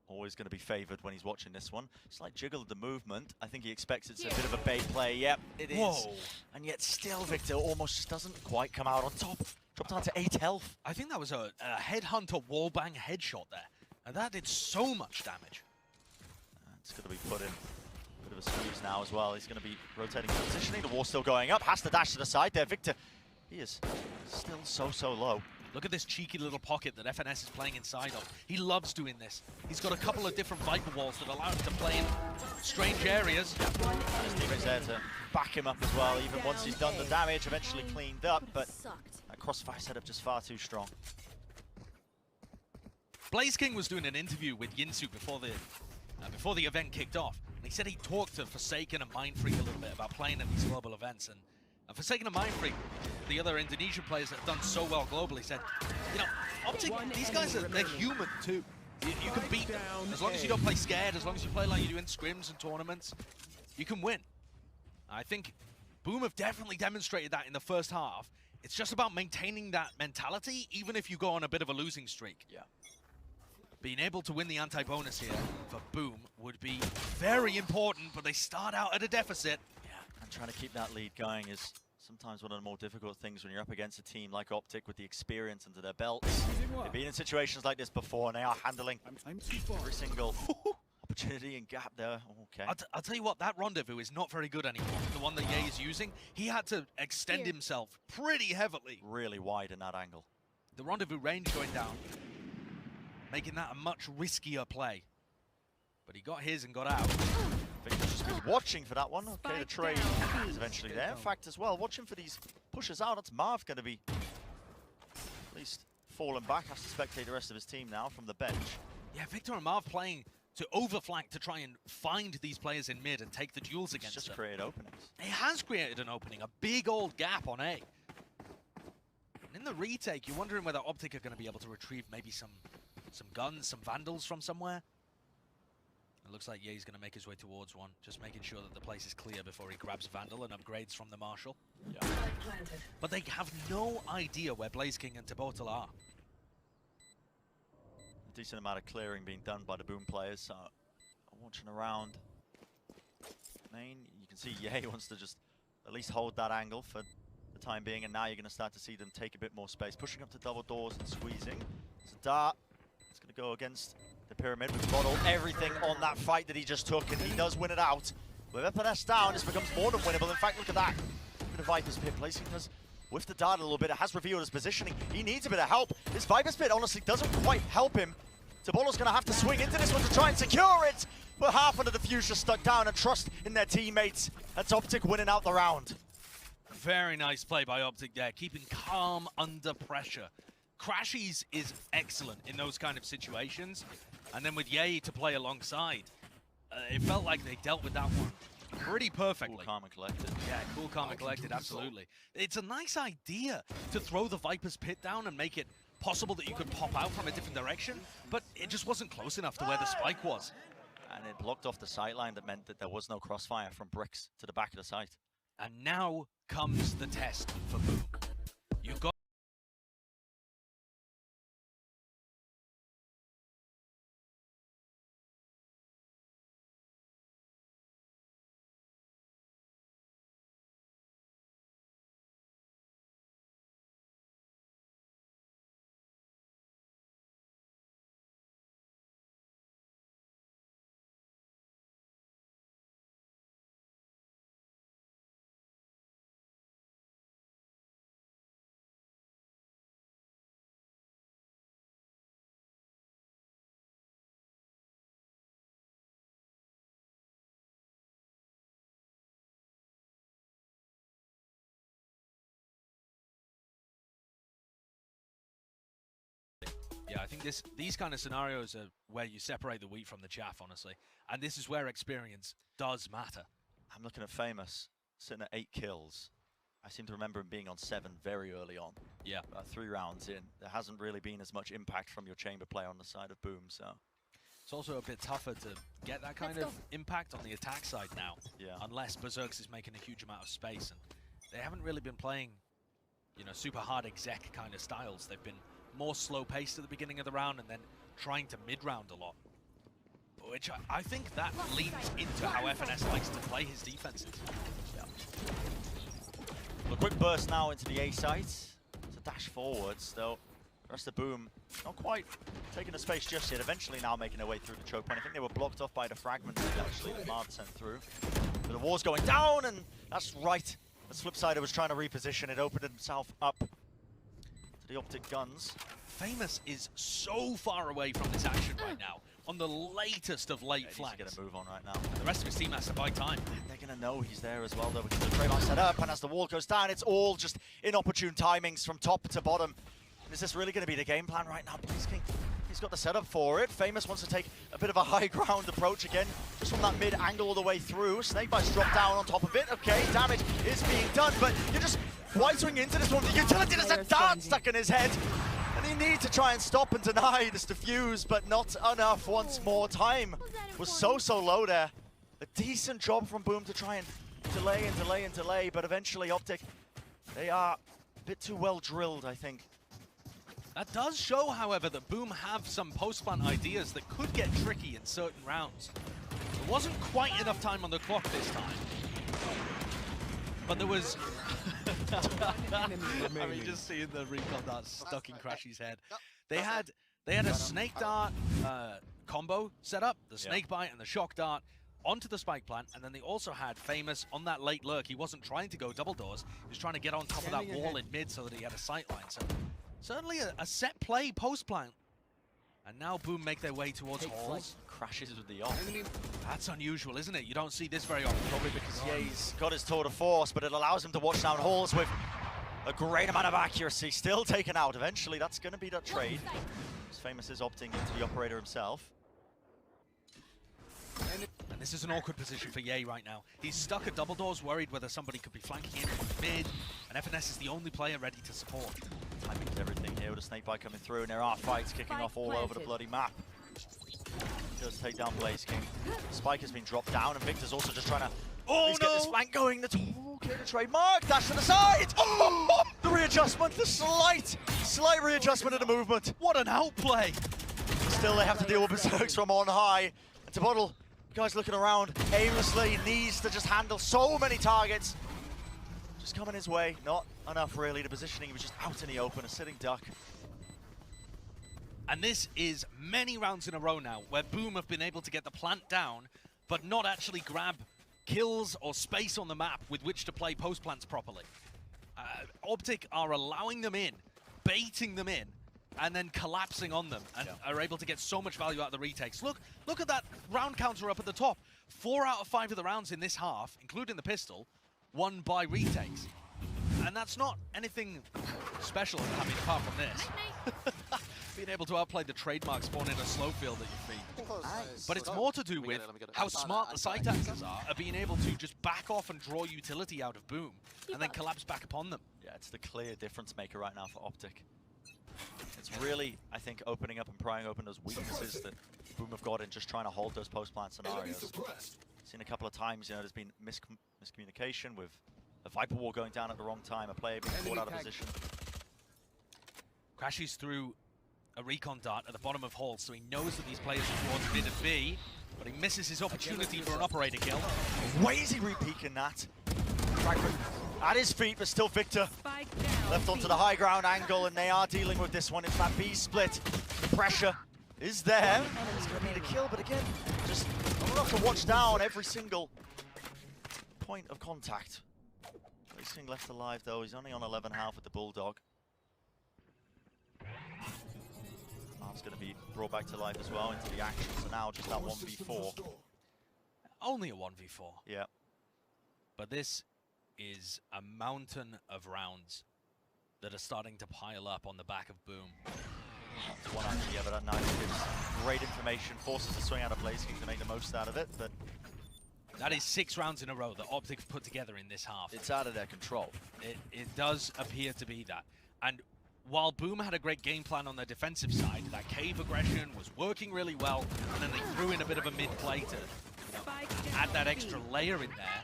Always going to be favoured when he's watching this one. Slight jiggle of the movement. I think he expects it's a bit of a bait play. Yep, it is. Whoa. And yet still Victor almost just doesn't quite come out on top. Dropped down to 8 health. I think that was a headhunter wallbang headshot there. And that did so much damage. It's going to be put in a bit of a squeeze now as well. He's going to be rotating positioning. The wall's still going up. Has to dash to the side there. Victor, he is still so low. Look at this cheeky little pocket that FNS is playing inside of. He loves doing this. He's got a couple of different Viper walls that allow him to play in strange areas. His teammate's there to back him up as well, even once he's done the damage, eventually cleaned up, but that crossfire setup just far too strong. Blaze King was doing an interview with Yinsu before the event kicked off. And he said he talked to Forsaken and Mindfreak a little bit about playing at these global events. And Forsaken and Mindfreak, the other Indonesian players that have done so well globally, said, you know, OpTic, these guys they're human too. You can beat them. As long as you don't play scared, as long as you play like you do in scrims and tournaments, you can win. I think Boom have definitely demonstrated that in the first half. It's just about maintaining that mentality, even if you go on a bit of a losing streak. Yeah. Being able to win the anti-bonus here for Boom would be very important, but they start out at a deficit. Yeah, and trying to keep that lead going is sometimes one of the more difficult things when you're up against a team like OpTic with the experience under their belts. They've been in situations like this before, and they are handling every single opportunity and gap there. Okay. I'll tell you what, that rendezvous is not very good anymore. The one that Ye is using, he had to extend himself pretty heavily. Really wide in that angle. The rendezvous range going down, making that a much riskier play. But he got his and got out. Victor's just been watching for that one. Okay, the trade is eventually there. In fact, as well, watching for these pushes out. That's Marv going to be at least falling back. Has to spectate the rest of his team now from the bench. Yeah, Victor and Marv playing to overflank to try and find these players in mid and take the duels against them. Just create openings. It has created an opening, a big old gap on A. And in the retake, you're wondering whether OpTic are going to be able to retrieve maybe some guns, some Vandals from somewhere. It looks like Ye's going to make his way towards one, just making sure that the place is clear before he grabs Vandal and upgrades from the Marshal. Yeah. But they have no idea where Blaze King and Tabotal are. A decent amount of clearing being done by the Boom players, so watching around main, you can see Ye wants to just at least hold that angle for the time being, and now you're going to start to see them take a bit more space, pushing up to double doors and squeezing. It's a dart. It's going to go against the Pyramid. We've modeled everything on that fight that he just took, and he does win it out. With FNS down, this becomes more than winnable. In fact, look at that. Bit of Viper's Pit placing us with the dart a little bit. It has revealed his positioning. He needs a bit of help. This Viper's Pit honestly doesn't quite help him. Tabolo's going to have to swing into this one to try and secure it. But half of the defuse just stuck down, and trust in their teammates. That's OpTic winning out the round. Very nice play by OpTic there, keeping calm under pressure. Crashies is excellent in those kind of situations. And then with Ye to play alongside, it felt like they dealt with that one pretty perfectly. Cool, calm and collected. Yeah, cool, calm and collected, absolutely. It's a nice idea to throw the Viper's Pit down and make it possible that you could pop out from a different direction, but it just wasn't close enough to where the spike was. And it blocked off the sightline. That meant that there was no crossfire from bricks to the back of the site. And now comes the test for Boom. You've got Yeah, I think these kind of scenarios are where you separate the wheat from the chaff, honestly. And this is where experience does matter. I'm looking at Famous, sitting at 8 kills. I seem to remember him being on 7 very early on. Yeah. 3 rounds in. There hasn't really been as much impact from your chamber player on the side of Boom, so... It's also a bit tougher to get that kind of impact on the attack side now. Yeah. Unless Berserks is making a huge amount of space. And they haven't really been playing, you know, super hard exec kind of styles. They've been more slow-paced at the beginning of the round and then trying to mid-round a lot. Which I think that leans into how FNS likes to play his defenses. Yeah. Well, a quick burst now into the A site. It's a dash forwards, though. The rest of Boom not quite taking the space just yet. Eventually now making their way through the choke point. I think they were blocked off by the fragments actually that Marv sent through. But the war's going down, and that's right. As Flipsider was trying to reposition, it opened himself up to the OpTic guns. Famous is so far away from this action right now. On the latest of late flanks. He's going to move on right now. The rest of his team has to buy time. They're going to know he's there as well, though, because the Trayvon set up, and as the wall goes down, it's all just inopportune timings from top to bottom. And is this really going to be the game plan right now? BlitzKing, he's got the setup for it. Famous wants to take a bit of a high ground approach again, just from that mid angle all the way through. Snakebite's dropped down on top of it. Okay, damage is being done, but you're just whitewing into this one. The utility, there's a dart stuck in his head. And he needs to try and stop and deny this defuse, but not enough once more. Time was so low there. A decent job from Boom to try and delay, but eventually OpTic, they are a bit too well drilled, I think. That does show, however, that Boom have some post-plant ideas that could get tricky in certain rounds. There wasn't quite enough time on the clock this time. But there was... I mean, just seeing the recon dart stuck in Crashy's head. They had a snake dart combo set up, the snake bite and the shock dart onto the spike plant, and then they also had Famous on that late lurk. He wasn't trying to go double doors, he was trying to get on top of that wall in mid so that he had a sight line. So certainly a set play post plant. And now Boom make their way towards halls. Crashes with the off. That's unusual, isn't it? You don't see this very often, probably because He's got his tour de force, but it allows him to watch down halls with a great amount of accuracy. Still taken out. Eventually, that's going to be that trade. As Famous is opting into the operator himself. And this is an awkward position for Ye right now. He's stuck at double doors, worried whether somebody could be flanking him from mid, and FNS is the only player ready to support. Timing's everything here with a snakebite coming through, and there are fights kicking off all over the bloody map. Does take down BlitzKing. Spike has been dropped down, and Victor's also just trying to get this flank going. The clear to trade. Mark, dash to the side! Oh, the readjustment, the slight readjustment of the movement. What an outplay! Still, they have to deal with Berserks from on high. And Tabottle, guys looking around aimlessly, needs to just handle so many targets. Just coming his way, not enough really. The positioning, he was just out in the open, a sitting duck. And this is many rounds in a row now where Boom have been able to get the plant down, but not actually grab kills or space on the map with which to play post plants properly. OpTic are allowing them in, baiting them in, and then collapsing on them, and are able to get so much value out of the retakes. Look at that round counter up at the top. 4 out of 5 of the rounds in this half, including the pistol, won by retakes. And that's not anything special, I mean, apart from this. Being able to outplay the trademark spawn in a slow field at your feet. But it's more to do with how smart the site axes are at being able to just back off and draw utility out of Boom, and then collapse back upon them. Yeah, it's the clear difference maker right now for OpTic. It's really, I think, opening up and prying open those weaknesses that Boom have got in just trying to hold those post-plant scenarios. Seen a couple of times, you know, there's been miscommunication with a Viper Wall going down at the wrong time, a player being caught out of position. Crashes through a recon dart at the bottom of hall, so he knows that these players are towards mid and B, but he misses his opportunity for an operator kill. Wazy re-peeking that. Fragment at his feet, but still Victor. Left onto the high ground angle, and they are dealing with this one. It's that B split. The pressure is there. It's going to need a kill, but again, just enough to watch down every single point of contact. BlitzKing left alive, though. He's only on 11 health with the Bulldog. Arm's going to be brought back to life as well into the action. So now just that 1v4. Only a 1v4. Yeah. But this is a mountain of rounds that are starting to pile up on the back of Boom. It's one actually, yeah, but that knife gives great information, forces the swing out of BlitzKing to make the most out of it, but... That is 6 rounds in a row that OpTic have put together in this half. It's out of their control. It does appear to be that. And while Boom had a great game plan on their defensive side, that cave aggression was working really well, and then they threw in a bit of a mid-play to add that extra layer in there.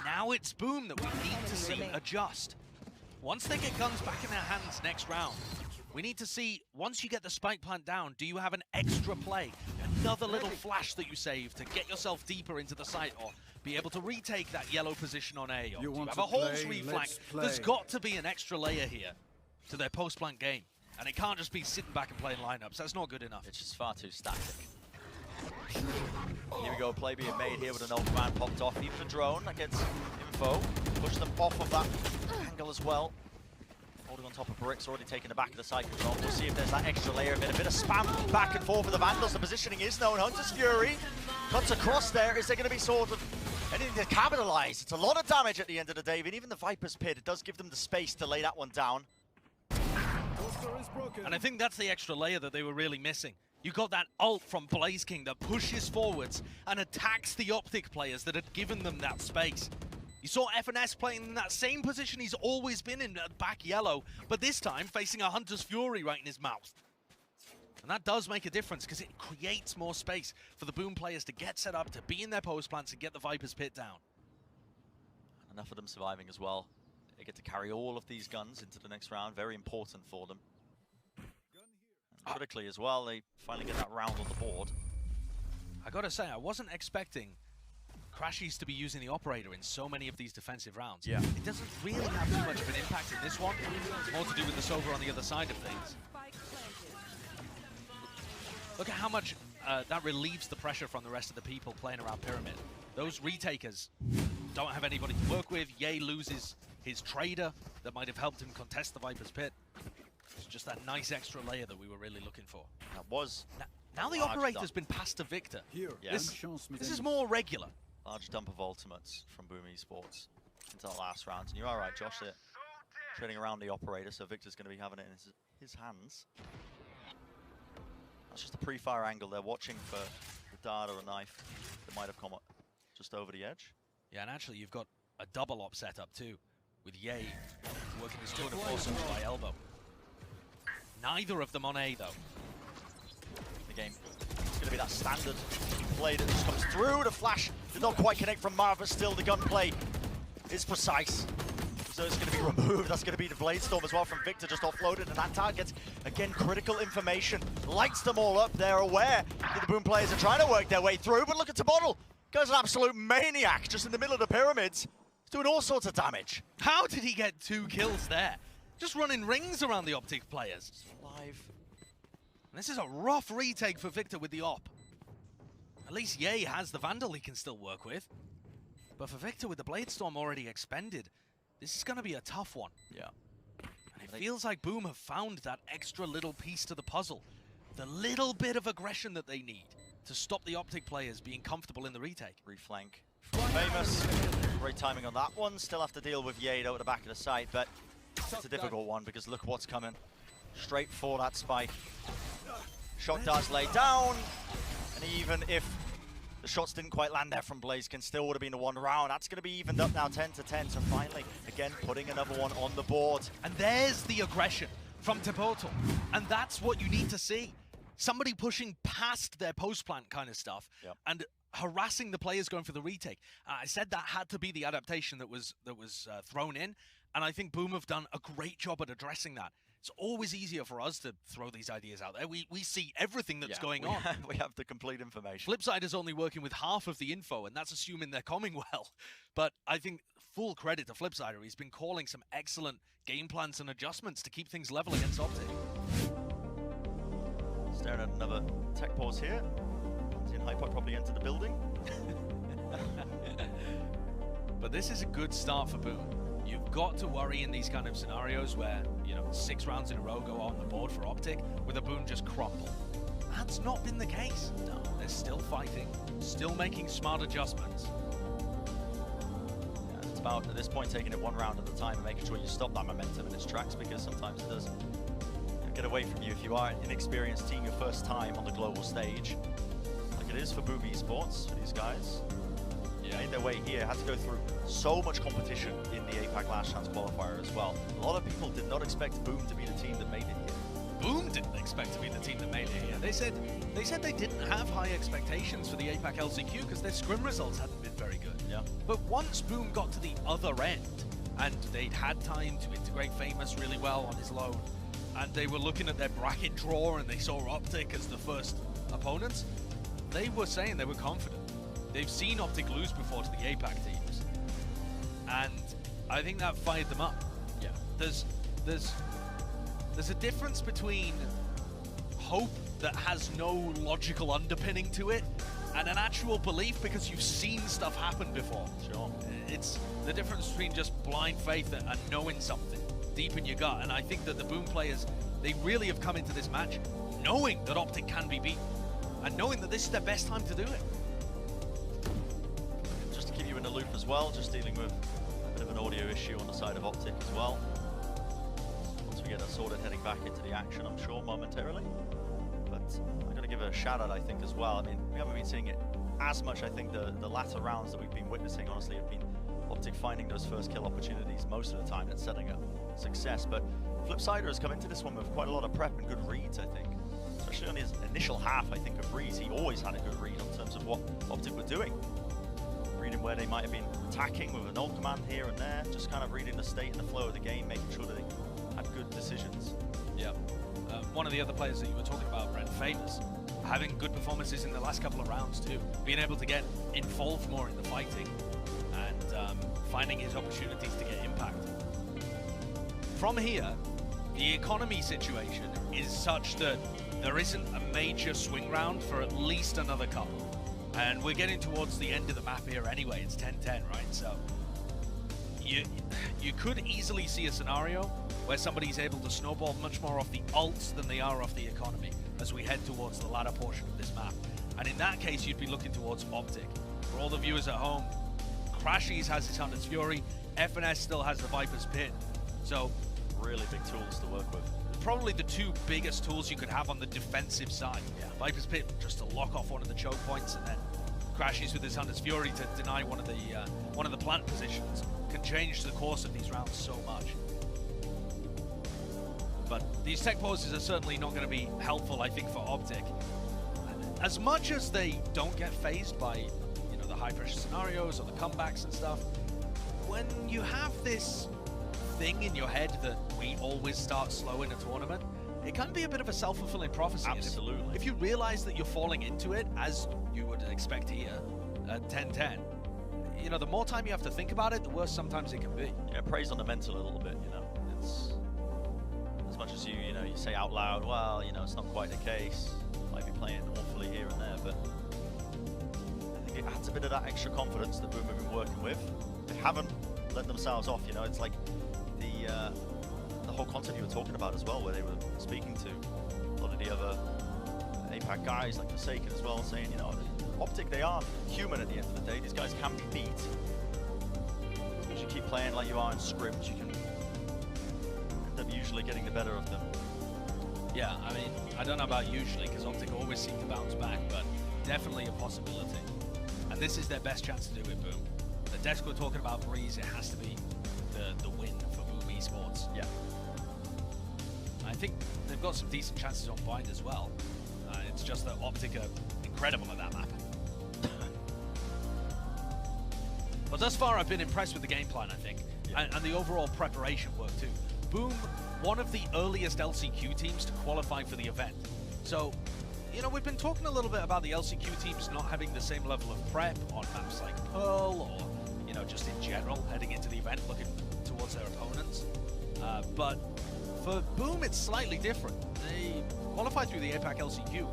Now it's Boom that we need to see adjust. Once they get guns back in their hands next round, we need to see, once you get the spike plant down, do you have an extra play? Another little flash that you save to get yourself deeper into the site, or be able to retake that yellow position on A, or do you have a holes reflank? There's got to be an extra layer here to their post-plant game. And it can't just be sitting back and playing lineups. That's not good enough. It's just far too static. Here we go, play being made here with an old command popped off. Even the drone that gets info. Push them off of that angle as well. Holding on top of bricks, already taking the back of the side control. We'll see if there's that extra layer of it. A bit of spam back and forth with the Vandals. The positioning is known. Hunter's Fury cuts across there. Is there going to be sort of anything to capitalize? It's a lot of damage at the end of the day, but even the Viper's Pit, it does give them the space to lay that one down. And I think that's the extra layer that they were really missing. You got that ult from Blaze King that pushes forwards and attacks the OpTic players that had given them that space. You saw FNS playing in that same position he's always been in, back yellow, but this time facing a Hunter's Fury right in his mouth. And that does make a difference because it creates more space for the Boom players to get set up, to be in their post plants and get the Viper's Pit down. Enough of them surviving as well. They get to carry all of these guns into the next round. Very important for them. And critically as well, they finally get that round on the board. I gotta say, I wasn't expecting Crashies to be using the operator in so many of these defensive rounds. Yeah. It doesn't really have too much of an impact in this one. More to do with the Sova on the other side of things. Look at how much that relieves the pressure from the rest of the people playing around Pyramid. Those retakers don't have anybody to work with. Ye loses his trader that might have helped him contest the Viper's Pit. It's just that nice extra layer that we were really looking for. That was now the operator's been passed to Victor. Here, Yes. This is more regular. large dump of ultimates from Boom Esports into that last round. And you're all right, Josh, they're trading around the operator, so Victor's going to be having it in his hands. That's just a pre-fire angle. They're watching for the dart or a knife that might have come up just over the edge. Yeah, and actually you've got a double op setup too, with Ye working his tour de force by elbow. Neither of them on A though. The game, it's going to be that standard play that just comes through. The flash did not quite connect from Marv, but still the gunplay is precise. So it's going to be removed. That's going to be the Blade Storm as well from Victor, just offloaded, and that target, again, critical information. Lights them all up. They're aware that the Boom players are trying to work their way through, but look at Tabottle. Guy's an absolute maniac just in the middle of the pyramids. He's doing all sorts of damage. How did he get 2 kills there? Just running rings around the OpTic players. Live. And this is a rough retake for Victor with the op. At least Ye has the Vandal he can still work with. But for Victor with the Blade Storm already expended, this is going to be a tough one. Yeah. And it feels like Boom have found that extra little piece to the puzzle. The little bit of aggression that they need to stop the OpTic players being comfortable in the retake. Reflank from Famous. Great timing on that one. Still have to deal with Yade out at the back of the site, but it's a difficult one because look what's coming. Straight for that spike. Shock darts laid down, and even if the shots didn't quite land there from Blazekin, still would have been a 1 round. That's going to be evened up now, 10-10. So finally, again, putting another one on the board. And there's the aggression from Tabottle. And that's what you need to see. Somebody pushing past their post-plant kind of stuff and harassing the players going for the retake. I said that had to be the adaptation that was thrown in. And I think Boom have done a great job at addressing that. It's always easier for us to throw these ideas out there. We see everything that's going on. We have the complete information. Flipside is only working with half of the info, and that's assuming they're coming well. But I think full credit to Flipsider. He's been calling some excellent game plans and adjustments to keep things level against OpTic. Staring at another tech pause here. Seeing Hyper probably enter the building. But this is a good start for Boom. You've got to worry in these kind of scenarios where, you know, 6 rounds in a row go on the board for OpTic with a Boom just crumble. That's not been the case. No, they're still fighting, still making smart adjustments. Yeah, it's about, at this point, taking it 1 round at a time and making sure you stop that momentum in its tracks, because sometimes it does get away from you if you are an inexperienced team your first time on the global stage, like it is for Boom Esports, for these guys. made their way here, had to go through so much competition in the APAC Last Chance Qualifier as well. A lot of people did not expect Boom to be the team that made it here. Boom didn't expect to be the team that made it here. They said they didn't have high expectations for the APAC LCQ because their scrim results hadn't been very good. Yeah. But once Boom got to the other end and they'd had time to integrate Famous really well on his loan, and they were looking at their bracket draw and they saw OpTic as the first opponents, they were saying they were confident. They've seen OpTic lose before to the APAC teams, and I think that fired them up. Yeah. There's a difference between hope that has no logical underpinning to it and an actual belief because you've seen stuff happen before. Sure. It's the difference between just blind faith and knowing something deep in your gut. And I think that the Boom players, they really have come into this match knowing that OpTic can be beaten and knowing that this is their best time to do it. Just to keep you in the loop as well, just dealing with a bit of an audio issue on the side of OpTic as well. Once we get that sorted, heading back into the action, I'm sure, momentarily. But I'm going to give it a shout out, I think, as well. I mean, we haven't been seeing it as much. I think the latter rounds that we've been witnessing, honestly, have been OpTic finding those first kill opportunities most of the time and setting up success. But Flipsider has come into this one with quite a lot of prep and good reads, I think. Especially on his initial half, I think, of reads. He always had a good read in terms of what OpTic were doing. Reading where they might have been attacking with an ult command here and there, just kind of reading the state and the flow of the game, making sure that they had good decisions. Yeah. One of the other players that you were talking about, Brent, Famous, having good performances in the last couple of rounds too, being able to get involved more in the fighting and finding his opportunities to get impact. From here, the economy situation is such that there isn't a major swing round for at least another couple. And we're getting towards the end of the map here anyway. It's 10-10, right? So you could easily see a scenario where somebody's able to snowball much more off the ults than they are off the economy as we head towards the latter portion of this map. And in that case, you'd be looking towards OpTic. For all the viewers at home, Crashies has his Hunter's Fury, FNS still has the Viper's Pit. So really big tools to work with. Probably the two biggest tools you could have on the defensive side. Yeah. Viper's Pit just to lock off one of the choke points, and then Crashies with his Hunter's Fury to deny one of the plant positions. Can change the course of these rounds so much. But these tech pauses are certainly not going to be helpful, I think, for OpTic. As much as they don't get phased by, you know, the high pressure scenarios or the comebacks and stuff, when you have this thing in your head that we always start slow in a tournament, it can be a bit of a self-fulfilling prophecy. Absolutely. If you realize that you're falling into it, as you would expect here at 10-10, you know, the more time you have to think about it, the worse sometimes it can be. Yeah, praise on the mental a little bit, you know. It's as much as you say out loud, well, you know, it's not quite the case. Might be playing awfully here and there, but I think it adds a bit of that extra confidence that Boom have been working with. They haven't let themselves off, you know. It's like the whole concept you were talking about as well, where they were speaking to a lot of the other APAC guys, like Forsaken as well, saying, you know, OpTic, they are human at the end of the day. These guys can be beat. As long as you keep playing like you are in scrims, you can end up usually getting the better of them. Yeah, I mean, I don't know about usually, because OpTic always seem to bounce back, but definitely a possibility. And this is their best chance to do it, Boom. The desk we're talking about, Breeze, it has to be the win for Boom Esports. Yeah. I think they've got some decent chances on Bind as well. It's just that OpTic are incredible at that map. But thus far, I've been impressed with the game plan, I think, and the overall preparation work too. Boom, one of the earliest LCQ teams to qualify for the event. So, you know, we've been talking a little bit about the LCQ teams not having the same level of prep on maps like Pearl or, you know, just in general, heading into the event, looking towards their opponents. But for Boom, it's slightly different. They qualified through the APAC LCQ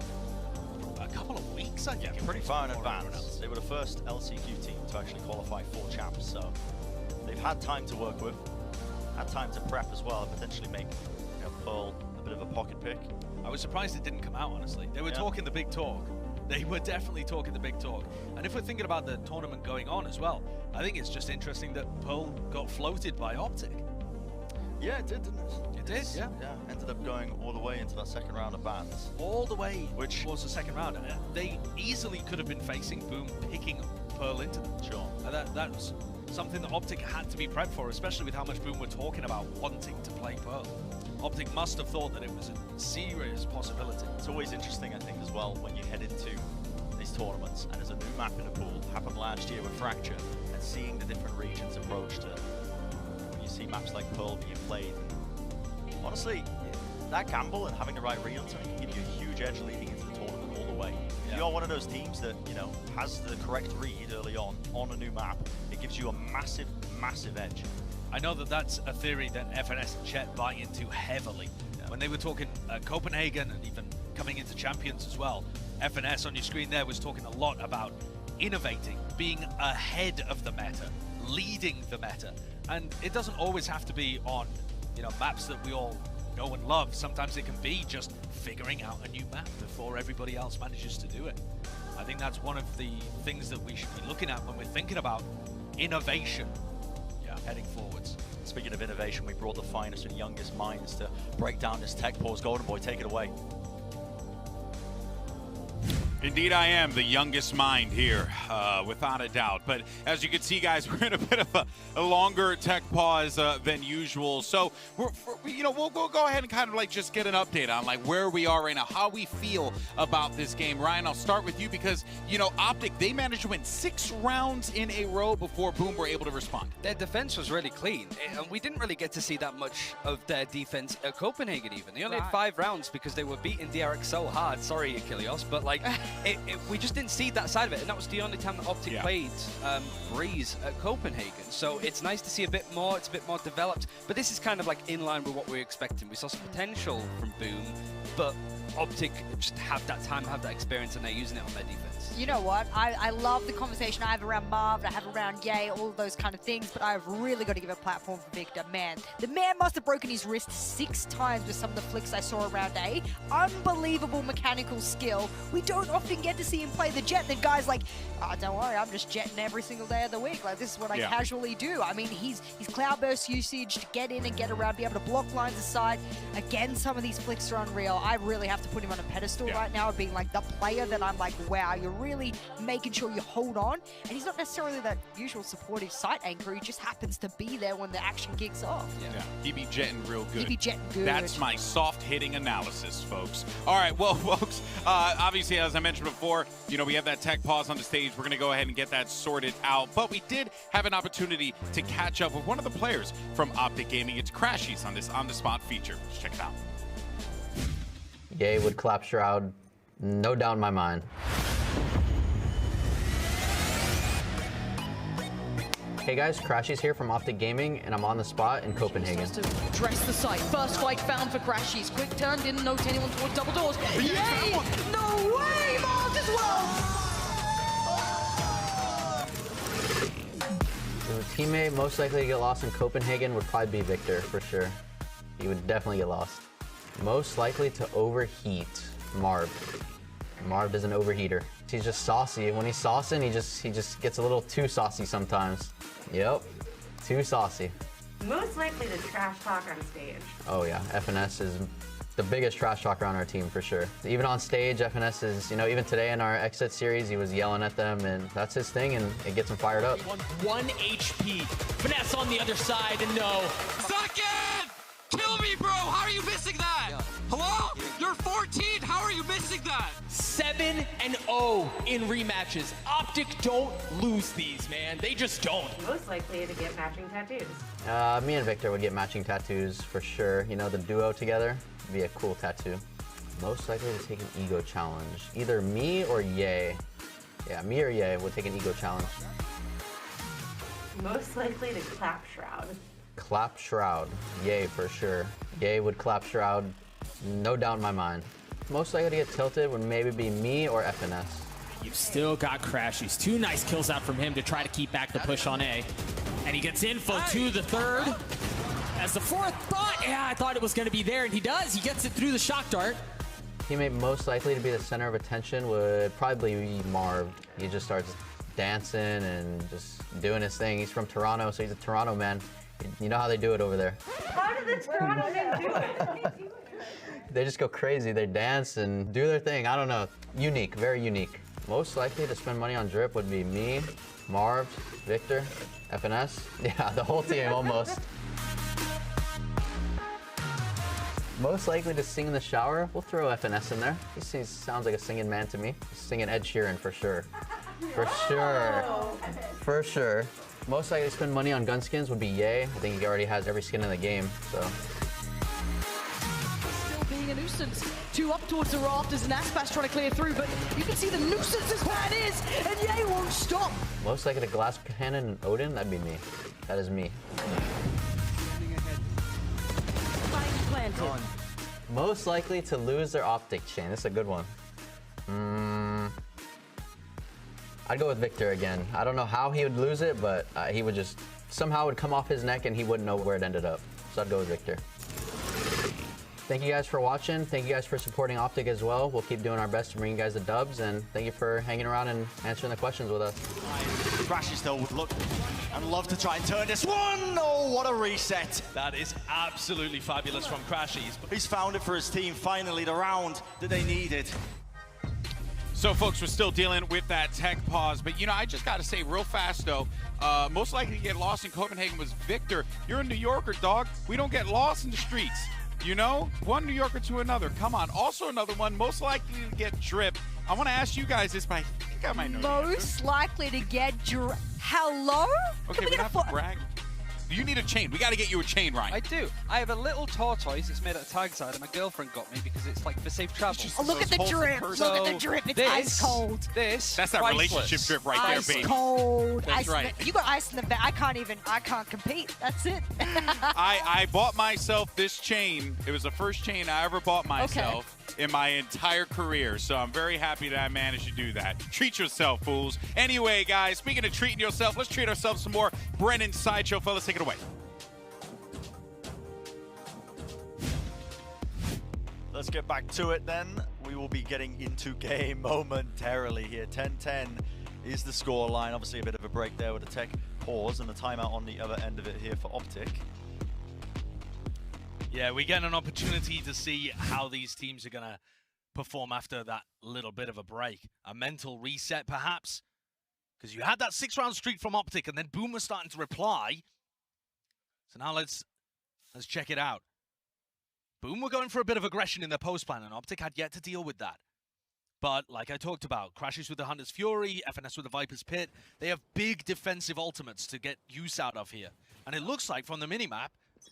a couple of weeks, I think. Yeah, pretty far in advance. They were the first LCQ team to actually qualify for champs, so they've had time to work with, had time to prep as well, and potentially make, you know, Pearl a bit of a pocket pick. I was surprised it didn't come out, honestly. They were talking the big talk. They were definitely talking the big talk. And if we're thinking about the tournament going on as well, I think it's just interesting that Pearl got floated by OpTic. Yeah, it did, didn't it? It did, yeah. Yeah, ended up going all the way into that second round of bans. All the way towards the second round. And they easily could have been facing Boom picking Pearl into them. Sure. And that's something that OpTic had to be prepped for, especially with how much Boom were talking about wanting to play Pearl. OpTic must have thought that it was a serious possibility. It's always interesting, I think, as well, when you head into these tournaments and there's a new map in the pool. Happened last year with Fracture, and seeing the different regions approached it. When you see maps like Pearl being played, honestly, that gamble and having the right read on something can give you a huge edge leading into the tournament all the way. If you are one of those teams that, you know, has the correct read early on a new map, it gives you a massive, massive edge. I know that that's a theory that FNS and Chet buy into heavily. Yeah. When they were talking Copenhagen and even coming into Champions as well, FNS on your screen there was talking a lot about innovating, being ahead of the meta, leading the meta. And it doesn't always have to be on, you know, maps that we all know and love. Sometimes it can be just figuring out a new map before everybody else manages to do it. I think that's one of the things that we should be looking at when we're thinking about innovation. Heading forwards. Speaking of innovation, we brought the finest and youngest minds to break down this tech pause. Golden Boy, take it away. Indeed, I am the youngest mind here, without a doubt. But as you can see, guys, we're in a bit of a longer tech pause than usual. So we'll go ahead and kind of like just get an update on like where we are right now, how we feel about this game. Ryan, I'll start with you because you know OpTic, they managed to win 6 rounds in a row before Boom were able to respond. Their defense was really clean, and we didn't really get to see that much of their defense at Copenhagen even. They only had 5 rounds because they were beating DRX so hard. Sorry, Achilles, but like. We just didn't see that side of it, and that was the only time that OpTic played Breeze at Copenhagen. So it's nice to see a bit more. It's a bit more developed, but this is kind of like in line with what we were expecting. We saw some potential from Boom, but OpTic just have that time, have that experience, and they're using it on their defense. You know what? I love the conversation I have around Marv, I have around Ye, all of those kind of things, but I've really got to give a platform for Victor. Man, the man must have broken his wrist 6 times with some of the flicks I saw around A. Unbelievable mechanical skill. We don't often get to see him play the jet. The guy's like, oh, don't worry, I'm just jetting every single day of the week. Like, this is what I casually do. I mean, his cloudburst usage to get in and get around, be able to block lines aside. Again, some of these flicks are unreal. I really have to put him on a pedestal right now of being like the player that I'm like, wow, you're really making sure you hold on. And he's not necessarily that usual supportive site anchor. He just happens to be there when the action kicks off. Yeah, he be jetting real good. He be jetting good. That's my soft hitting analysis, folks. All right, well, folks, obviously, as I mentioned before, you know, we have that tech pause on the stage. We're going to go ahead and get that sorted out. But we did have an opportunity to catch up with one of the players from OpTic Gaming. It's Crashies on this on-the-spot feature. Let's check it out. Ye would clap Shroud, no doubt in my mind. Hey guys, Crashies here from OpTic Gaming, and I'm on the spot in Copenhagen. To dress the site. First fight found for Crashies. Quick turn, didn't note anyone towards double doors. Yay! No way! Marked as well! The teammate most likely to get lost in Copenhagen would probably be Victor, for sure. He would definitely get lost. Most likely to overheat, Marv. Marv is an overheater. He's just saucy. When he's saucing, he just gets a little too saucy sometimes. Yep, too saucy. Most likely to trash talk on stage. Oh yeah, FNS is the biggest trash talker on our team for sure. Even on stage, FNS is, you know, even today in our exit series, he was yelling at them, and that's his thing, and it gets him fired up. 1 HP. Finesse on the other side, and no. Second! Kill me, bro! How are you missing that? Yeah. Hello? You're 14! How are you missing that? 7-0 in rematches. OpTic don't lose these, man. They just don't. Most likely to get matching tattoos. Me and Victor would get matching tattoos for sure. You know, the duo together would be a cool tattoo. Most likely to take an ego challenge. Either me or Ye. Yeah, me or Ye would take an ego challenge. Most likely to clap Shroud. Clap Shroud. Ye for sure. Ye would clap Shroud, no doubt in my mind. Most likely to get tilted would maybe be me or FNS. You've still got Crashies. 2 nice kills out from him to try to keep back the push on A. And he gets info to the 3rd. As the 4th thought, yeah, I thought it was going to be there, and he does. He gets it through the shock dart. Teammate most likely to be the center of attention would probably be Marv. He just starts dancing and just doing his thing. He's from Toronto, so he's a Toronto man. You know how they do it over there. How did the Toronto men do it? They just go crazy. They dance and do their thing. I don't know. Unique, very unique. Most likely to spend money on drip would be me, Marv, Victor, FNS. Yeah, the whole team almost. Most likely to sing in the shower, we'll throw FNS in there. He sounds like a singing man to me. He's singing Ed Sheeran for sure. For sure. For sure. Most likely to spend money on gun skins would be Ye. I think he already has every skin in the game, so. Still being a nuisance. 2 up towards the rafters and Aspas trying to clear through, but you can see the nuisance this man is, and Ye won't stop. Most likely to glass cannon and Odin, that'd be me. That is me. Spike planted. Most likely to lose their OpTic chain. This is a good one. I'd go with Victor again. I don't know how he would lose it, but he would just somehow would come off his neck and he wouldn't know where it ended up. So I'd go with Victor. Thank you guys for watching. Thank you guys for supporting OpTic as well. We'll keep doing our best to bring you guys the dubs, and thank you for hanging around and answering the questions with us. Crashes though would look and love to try and turn this one. Oh, what a reset. That is absolutely fabulous from Crashies. He's found it for his team, finally the round that they needed. So, folks, we're still dealing with that tech pause. But, you know, I just got to say real fast, though, most likely to get lost in Copenhagen was Victor. You're a New Yorker, dog. We don't get lost in the streets, you know? One New Yorker to another. Come on. Also another one, most likely to get drip. I want to ask you guys this, but I think I might know. Most likely to get drip. Hello? Okay, Can we we get a have to brag. You need a chain. We got to get you a chain, Ryan. I do. I have a little tortoise. It's made out of tag side, and my girlfriend got me because it's like for safe travel. Oh, look at the drip. Look at the drip. It's ice cold. That's that relationship drip right Ice there, baby. Cold. That's ice right. You got ice in the back. I can't compete. That's it. I bought myself this chain. It was the first chain I ever bought myself in my entire career. So I'm very happy that I managed to do that. Treat yourself, fools. Anyway, guys, speaking of treating yourself, let's treat ourselves some more. Brennan Sideshow, fellas, take it away. Let's get back to it then. We will be getting into game momentarily here. 10-10 is the score line. Obviously a bit of a break there with a tech pause and the timeout on the other end of it here for OpTic. Yeah, we get an opportunity to see how these teams are going to perform after that little bit of a break. A mental reset, perhaps? Because you had that 6-round streak from OpTic, and then Boom was starting to reply. So now let's check it out. Boom were going for a bit of aggression in their post plan, and OpTic had yet to deal with that. But like I talked about, Crashes with the Hunter's Fury, FNS with the Viper's Pit, they have big defensive ultimates to get use out of here. And it looks like from the minimap,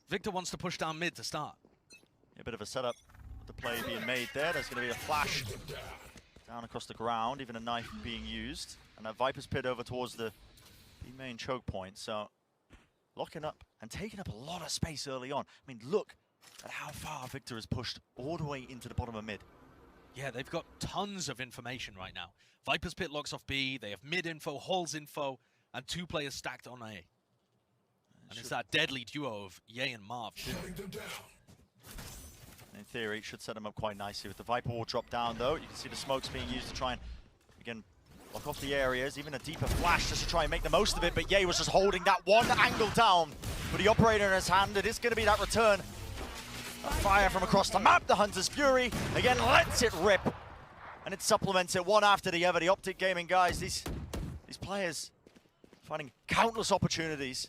Victor wants to push down mid to start. A bit of a setup with the play being made there. There's going to be a flash down across the ground, even a knife being used. And that Viper's Pit over towards the main choke point. So locking up and taking up a lot of space early on. I mean, look at how far Victor has pushed all the way into the bottom of mid. Yeah, they've got tons of information right now. Viper's Pit locks off B, they have mid info, Halls info, and 2 players stacked on A. And it's that deadly duo of Ye and Marv, too. In theory, it should set him up quite nicely. With the Viper wall drop down, though, you can see the smokes being used to try and, again, lock off the areas. Even a deeper flash just to try and make the most of it. But Ye was just holding that one angle down. With the operator in his hand, it is going to be that return. A fire from across the map. The Hunter's Fury, again, lets it rip. And it supplements it one after the other. The OpTic Gaming guys, these players finding countless opportunities.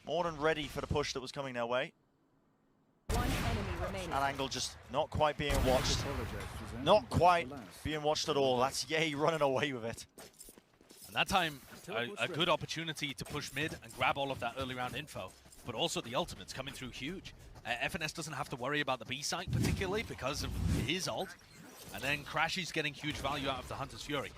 More than ready for the push that was coming their way. One enemy remaining. That angle just not quite being watched. Not quite being watched at all. That's Ye running away with it. And that time, a good opportunity to push mid and grab all of that early round info. But also the ultimates coming through huge. FNS doesn't have to worry about the B site particularly because of his ult. And then Crashy's getting huge value out of the Hunter's Fury.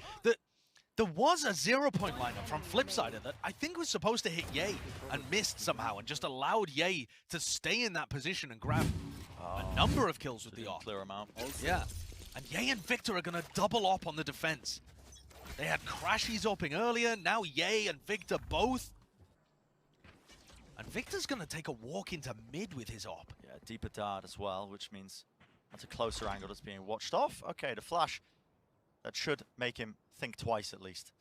There was a 0-point lineup from Flipsider that I think was supposed to hit Ye and missed somehow and just allowed Ye to stay in that position and grab a number of kills with the op. Clear amount. Yeah. And Ye and Victor are going to double op on the defense. They had Crashies opping earlier, now Ye and Victor both. And Victor's going to take a walk into mid with his op. Yeah, deeper dart as well, which means that's a closer angle that's being watched off. Okay, the flash. That should make him think twice at least.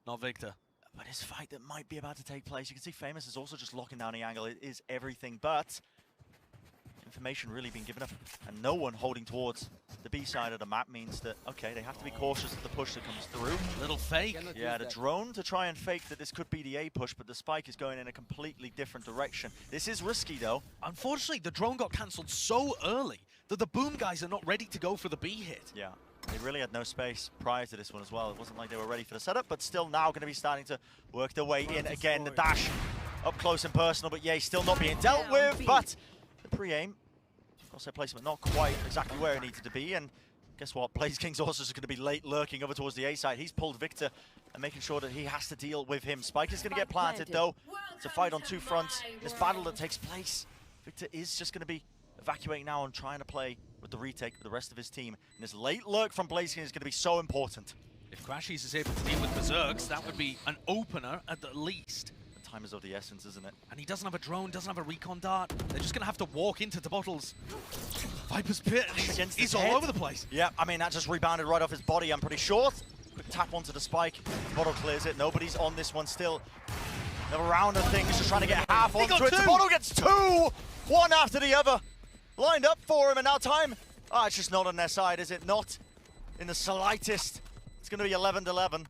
Not Victor. But his fight that might be about to take place, you can see Famous is also just locking down the angle. It is everything but. information really being given up, and no one holding towards the B side of the map means that, okay, they have to be cautious of the push that comes through. Little fake. Yeah, the drone to try and fake that this could be the A push, but the spike is going in a completely different direction. This is risky, though. Unfortunately, the drone got cancelled so early that the Boom guys are not ready to go for the B hit. Yeah, they really had no space prior to this one as well. It wasn't like they were ready for the setup, but still now going to be starting to work their way in again. The dash up close and personal, but yeah, still not being dealt with, but the pre-aim, crosshair placement not quite exactly where it needed to be, and guess what? Blaze King's also going to be late lurking over towards the A side. He's pulled Victor and making sure that he has to deal with him. Spike is going to get planted, though. It's a fight on two fronts. This battle that takes place, Victor is just going to be evacuating now and trying to play with the retake with the rest of his team. And this late lurk from Blaze King is going to be so important. If Crashies is able to deal with Berserks, that would be an opener at the least. The time is of the essence, isn't it? And he doesn't have a drone, doesn't have a recon dart. They're just going to have to walk into the bottles. Viper's Pit, he's all over the place. Yeah, I mean, that just rebounded right off his body, I'm pretty sure. Quick tap onto the spike. The bottle clears it. Nobody's on this one still. Another round of things, just trying to get half onto it. The bottle gets two! One after the other. Lined up for him, and now time. Ah, it's just not on their side, is it? Not in the slightest. It's going to be 11-11. And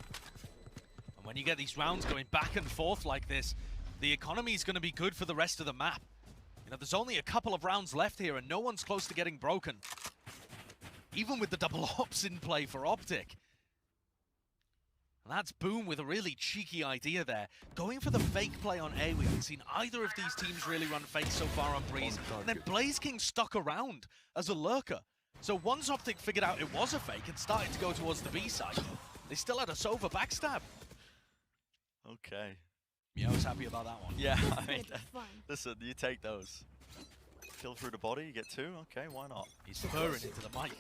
when you get these rounds going back and forth like this, the economy is going to be good for the rest of the map. You know, there's only a couple of rounds left here, and no one's close to getting broken. Even with the double ops in play for OpTic. And that's Boom with a really cheeky idea there. Going for the fake play on A. We haven't seen either of these teams really run fake so far on Breeze. And then Blaze King stuck around as a lurker. So once OpTic figured out it was a fake and started to go towards the B side, they still had a Sova backstab. Okay. Yeah, I was happy about that one. Yeah, I mean, listen, you take those. Kill through the body, you get two. Okay, why not? He's purring into the mic.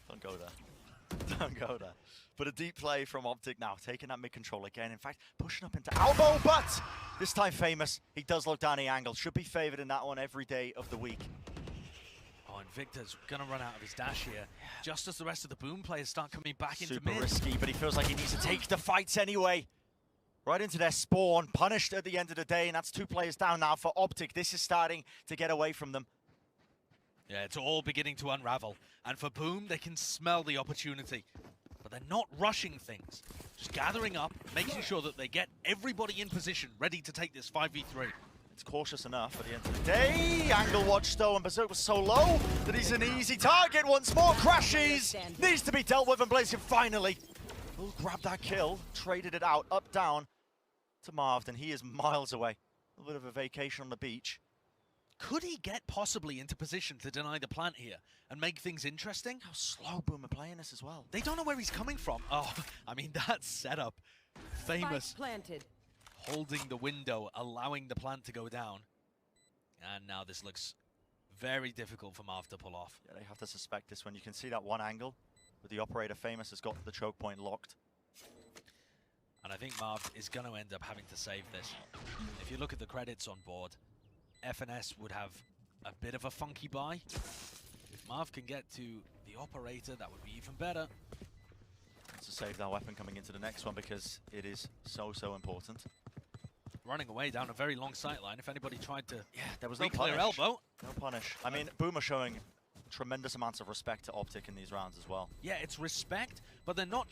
Don't go there. Don't go there. But a deep play from OpTic now, taking that mid-control again. In fact, pushing up into elbow, but this time Famous. He does look down the angle. Should be favored in that one every day of the week. Oh, and Victor's going to run out of his dash here, just as the rest of the Boom players start coming back into mid. Super risky, but he feels like he needs to take the fights anyway. Right into their spawn, punished at the end of the day, and that's two players down now for OpTic. This is starting to get away from them. Yeah, it's all beginning to unravel. And for Boom, they can smell the opportunity. But they're not rushing things. Just gathering up, making sure that they get everybody in position, ready to take this 5v3. It's cautious enough at the end of the day. Angle watch though, and Berserk was so low that he's an easy target once more. Crashies needs to be dealt with, and Blaze King finally will grab that kill. Traded it out, up, down to Marv, and he is miles away. A little bit of a vacation on the beach. Could he get possibly into position to deny the plant here and make things interesting? How slow Boom are playing this as well. They don't know where he's coming from. Oh, I mean, that setup. Famous. Planted. Holding the window, allowing the plant to go down. And now this looks very difficult for Marv to pull off. Yeah, they have to suspect this one. You can see that one angle with the operator. Famous has got the choke point locked. And I think Marv is going to end up having to save this. If you look at the credits on board, FNS would have a bit of a funky buy. If Marv can get to the operator, that would be even better. To save that weapon coming into the next one because it is so important. Running away down a very long sight line. If anybody tried to there was no clear punish. elbow. No punish. I mean, Boom are showing tremendous amounts of respect to OpTic in these rounds as well. Yeah, it's respect, but they're not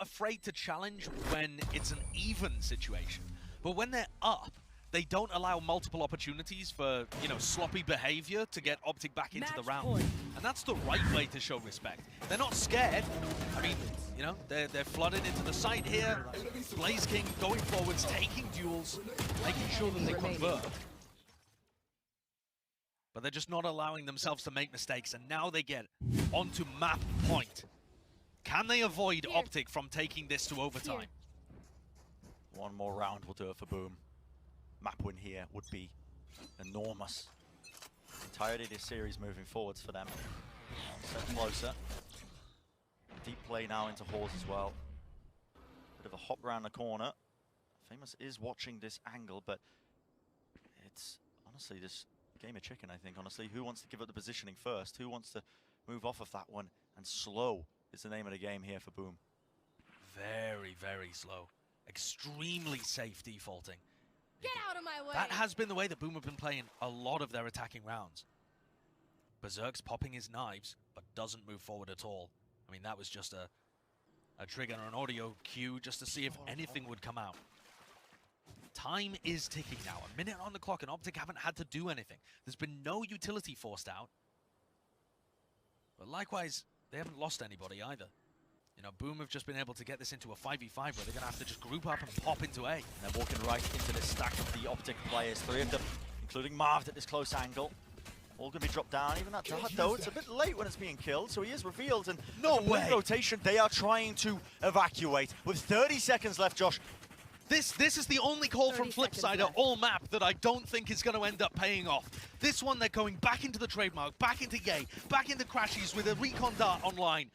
afraid to challenge when it's an even situation. But when they're up, they don't allow multiple opportunities for, you know, sloppy behavior to get OpTic back into the round. And that's the right way to show respect. They're not scared. I mean, you know, they're flooded into the site here. Blaze King going forwards, taking duels, making sure that they convert. But they're just not allowing themselves to make mistakes, and now they get onto map point. Can they avoid OpTic from taking this to overtime? One more round will do it for Boom. Map win here would be enormous. The entirety of this series moving forwards for them. So closer. Deep play now into Halls as well. Bit of a hop around the corner. Famous is watching this angle, but it's honestly this game of chicken, I think. Honestly, who wants to give up the positioning first? Who wants to move off of that one? And slow is the name of the game here for Boom. Very, very slow. Extremely safe defaulting. Get out of my way! That has been the way that Boom have been playing a lot of their attacking rounds. Berserk's popping his knives, but doesn't move forward at all. I mean, that was just a trigger or an audio cue just to see if anything would come out. Time is ticking now. A minute on the clock, and OpTic haven't had to do anything. There's been no utility forced out. But likewise, they haven't lost anybody either. You know, Boom have just been able to get this into a 5v5 where they're going to have to just group up and pop into A. And they're walking right into this stack of the OpTic players. 3 of them, including Marv at this close angle. All going to be dropped down. Even that dart, though, it's a bit late when it's being killed, so he is revealed. And no way! Rotation, they are trying to evacuate. With 30 seconds left, Josh. This is the only call from Flipsider all map that I don't think is going to end up paying off. This one, they're going back into the trademark, back into Yay, back into Crashies with a recon dart online.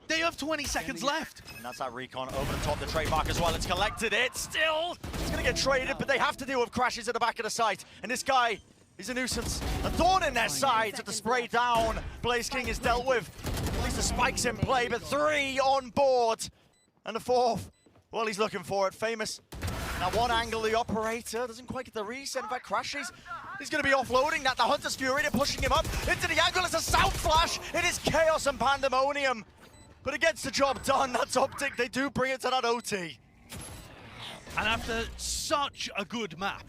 They have 20 seconds left. And that's that recon over the top, the trademark as well. It's collected it. Still, it's going to get traded, but they have to deal with Crashies at the back of the site. And this guy is a nuisance. A thorn in their side to spray down. Blaze King is dealt with. At least the spike's in play, but 3 on board. And the 4th, well, he's looking for it. Famous. Now one angle, the operator doesn't quite get the reset. In fact, Crashies, he's going to be offloading that. The Hunter's Fury, they're pushing him up into the angle. It's a South Flash. It is chaos and pandemonium. But it gets the job done. That's OpTic. They do bring it to that OT. And after such a good map,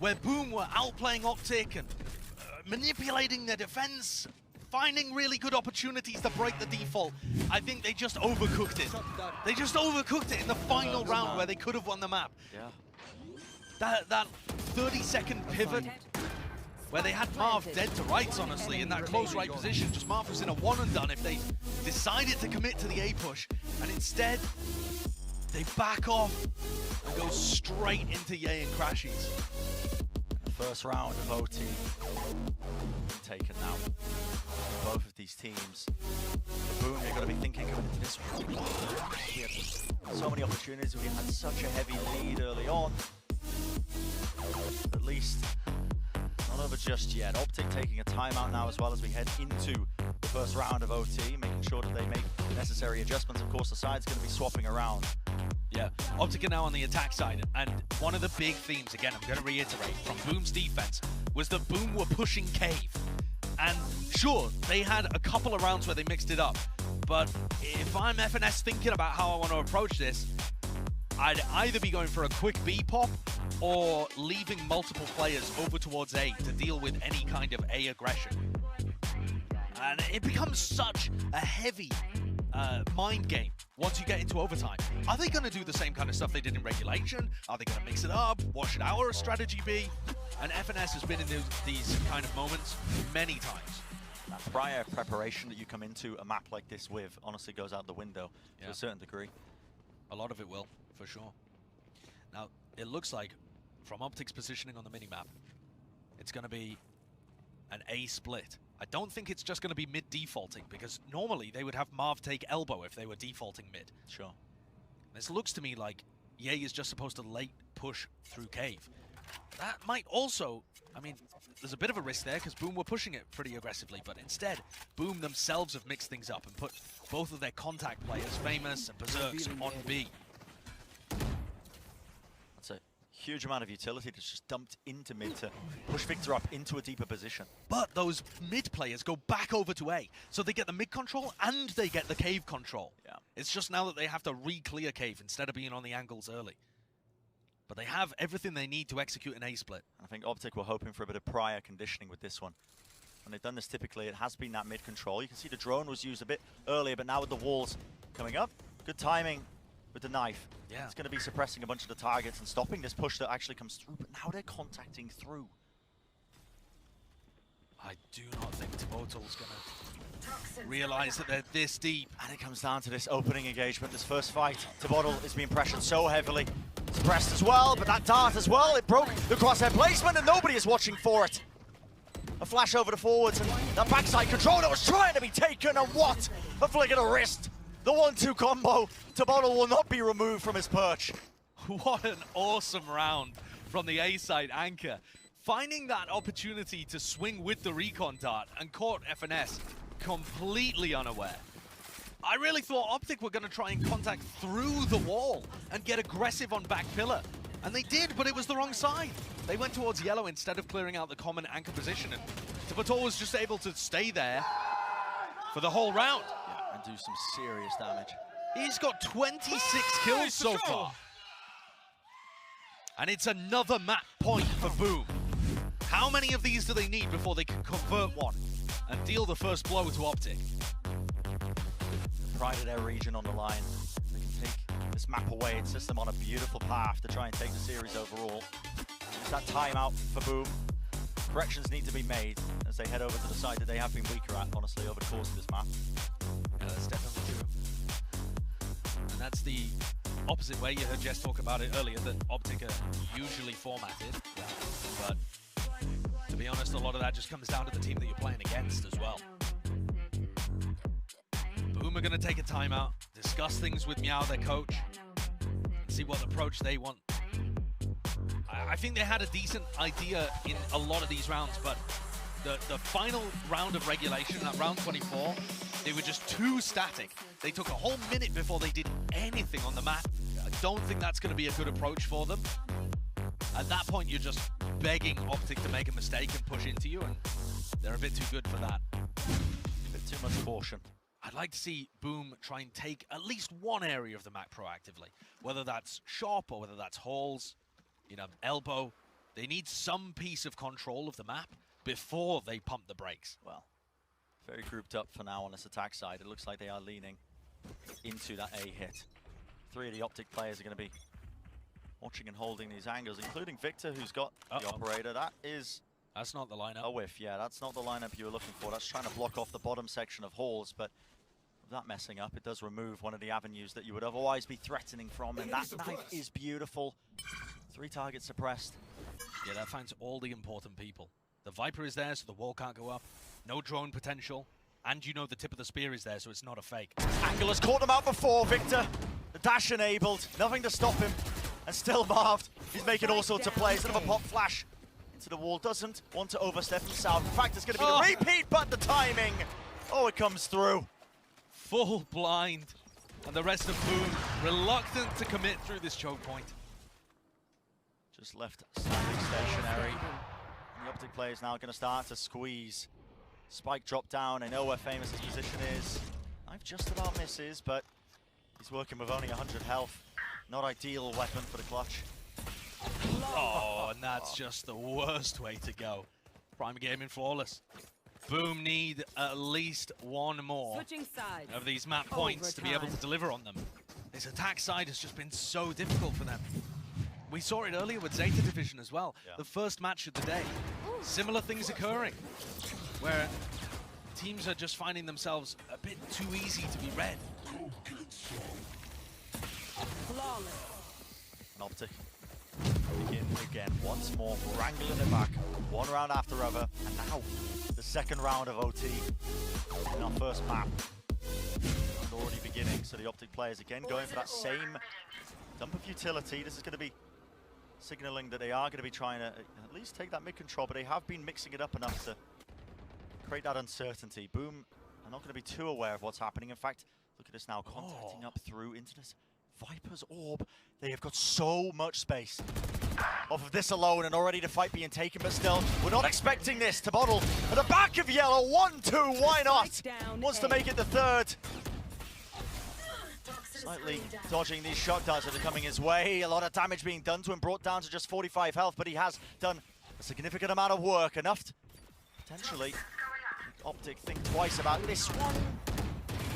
where Boom were outplaying OpTic and manipulating their defense, finding really good opportunities to break the default, I think they just overcooked it. They just overcooked it in the final round where they could have won the map. Yeah. That 30-second pivot where they had Marv dead to rights, honestly, in that close right position. Just Marv was in a one and done if they decided to commit to the A push. And instead, they back off and go straight into Yay and Crashies. First round of OT taken now. Both of these teams. Boom, you're going to be thinking going into this one. We had so many opportunities. We had such a heavy lead early on. At least not over just yet. OpTic taking a timeout now as well as we head into the first round of OT, making sure that they make the necessary adjustments. Of course, the side's going to be swapping around. Yeah, OpTic are now on the attack side, and one of the big themes, again, I'm going to reiterate, from Boom's defense, was that Boom were pushing Cave. And sure, they had a couple of rounds where they mixed it up, but if I'm FNS thinking about how I want to approach this, I'd either be going for a quick B pop or leaving multiple players over towards A to deal with any kind of A aggression. And it becomes such a heavy mind game once you get into overtime. Are they going to do the same kind of stuff they did in regulation? Are they going to mix it up? What should our strategy be? And FNS has been in these kind of moments many times. That prior preparation that you come into a map like this with honestly goes out the window to a certain degree. A lot of it will, for sure. Now, it looks like, from OpTic's positioning on the minimap, it's going to be an A split. I don't think it's just going to be mid defaulting, because normally they would have Marv take elbow if they were defaulting mid. Sure. This looks to me like Yay is just supposed to late push through Cave. That might also, I mean, there's a bit of a risk there because Boom were pushing it pretty aggressively, but instead, Boom themselves have mixed things up and put both of their contact players, Famous and Berserks, on B. That's a huge amount of utility that's just dumped into mid to push Victor up into a deeper position. But those mid players go back over to A, so they get the mid control and they get the Cave control. Yeah. It's just now that they have to re-clear Cave instead of being on the angles early. But they have everything they need to execute an A split. I think OpTic were hoping for a bit of prior conditioning with this one. When they've done this typically, it has been that mid control. You can see the drone was used a bit earlier, but now with the walls coming up, good timing with the knife. Yeah. It's going to be suppressing a bunch of the targets and stopping this push that actually comes through, but now they're contacting through. I do not think Total's going to realize that they're this deep. And it comes down to this opening engagement, this first fight. Tabottle is being pressured so heavily. Suppressed as well, but that dart as well, it broke the crosshair placement and nobody is watching for it. A flash over the forwards and that backside control that was trying to be taken, and what a flick of the wrist. The 1-2 combo. Tabottle will not be removed from his perch. What an awesome round from the A side anchor. Finding that opportunity to swing with the recon dart and caught FNS completely unaware. I really thought OpTic were going to try and contact through the wall and get aggressive on back pillar. And they did, but it was the wrong side. They went towards yellow instead of clearing out the common anchor position, and Tibator was just able to stay there for the whole round. Yeah, and do some serious damage. He's got 26 kills so far. And it's another map point for Boom. How many of these do they need before they can convert one and deal the first blow to OpTic? Pride of their region on the line. They can take this map away. It sets them on a beautiful path to try and take the series overall. It's that timeout for Boom. Corrections need to be made as they head over to the side that they have been weaker at, honestly, over the course of this map. Yeah, that's definitely true. And that's the opposite way. You heard Jess talk about it earlier, that OpTic are usually formatted. But to be honest, a lot of that just comes down to the team that you're playing against as well. Boom are going to take a timeout, discuss things with Meow, their coach, and see what approach they want. I think they had a decent idea in a lot of these rounds, but the final round of regulation, that round 24, they were just too static. They took a whole minute before they did anything on the map. I don't think that's going to be a good approach for them. At that point, you're just begging OpTic to make a mistake and push into you, and they're a bit too good for that. A bit too much caution. I'd like to see Boom try and take at least one area of the map proactively, whether that's shop or whether that's halls, you know, elbow. They need some piece of control of the map before they pump the brakes. Well, very grouped up for now on this attack side. It looks like they are leaning into that A hit. 3 of the OpTic players are going to be watching and holding these angles, including Victor, who's got the operator. That's not the lineup. A whiff, yeah, that's not the lineup you were looking for. That's trying to block off the bottom section of halls, but with that messing up, it does remove one of the avenues that you would otherwise be threatening from, and that knife is beautiful. 3 targets suppressed. Yeah, that finds all the important people. The Viper is there, so the wall can't go up. No drone potential. And you know the tip of the spear is there, so it's not a fake. Angle has caught him out before, Victor. The dash enabled, nothing to stop him. And still Marved, he's making all sorts of plays. Another pop flash into the wall, doesn't want to overstep himself. In fact, it's going to be the repeat, but the timing. Oh, it comes through. Full blind. And the rest of Boom reluctant to commit through this choke point. Just left standing stationary. And the OpTic player is now going to start to squeeze. Spike dropped down. They know where Famous' position is. Knife just about misses, but he's working with only 100 health. Not ideal weapon for the clutch. Oh, and that's just the worst way to go. Prime Gaming flawless. Boom need at least one more of these map points to be able to deliver on them. This attack side has just been so difficult for them. We saw it earlier with Zeta Division as well. Yeah. The first match of the day. Similar things occurring, where teams are just finding themselves a bit too easy to be read. And OpTic begin again, once more, wrangling it back, one round after other, and now the second round of OT in our first map. And already beginning, so the OpTic players again going for that same dump of utility. This is going to be signaling that they are going to be trying to at least take that mid control, but they have been mixing it up enough to create that uncertainty. Boom are not going to be too aware of what's happening. In fact, look at this now, contacting up through into this Viper's orb. They have got so much space off of this alone, and already the fight being taken, but still, we're not expecting this to bottle at the back of yellow. 1-2, why not? Wants to make it the third. Slightly dodging these shot darts that are coming his way. A lot of damage being done to him, brought down to just 45 health, but he has done a significant amount of work, enough to potentially OpTic think twice about this one.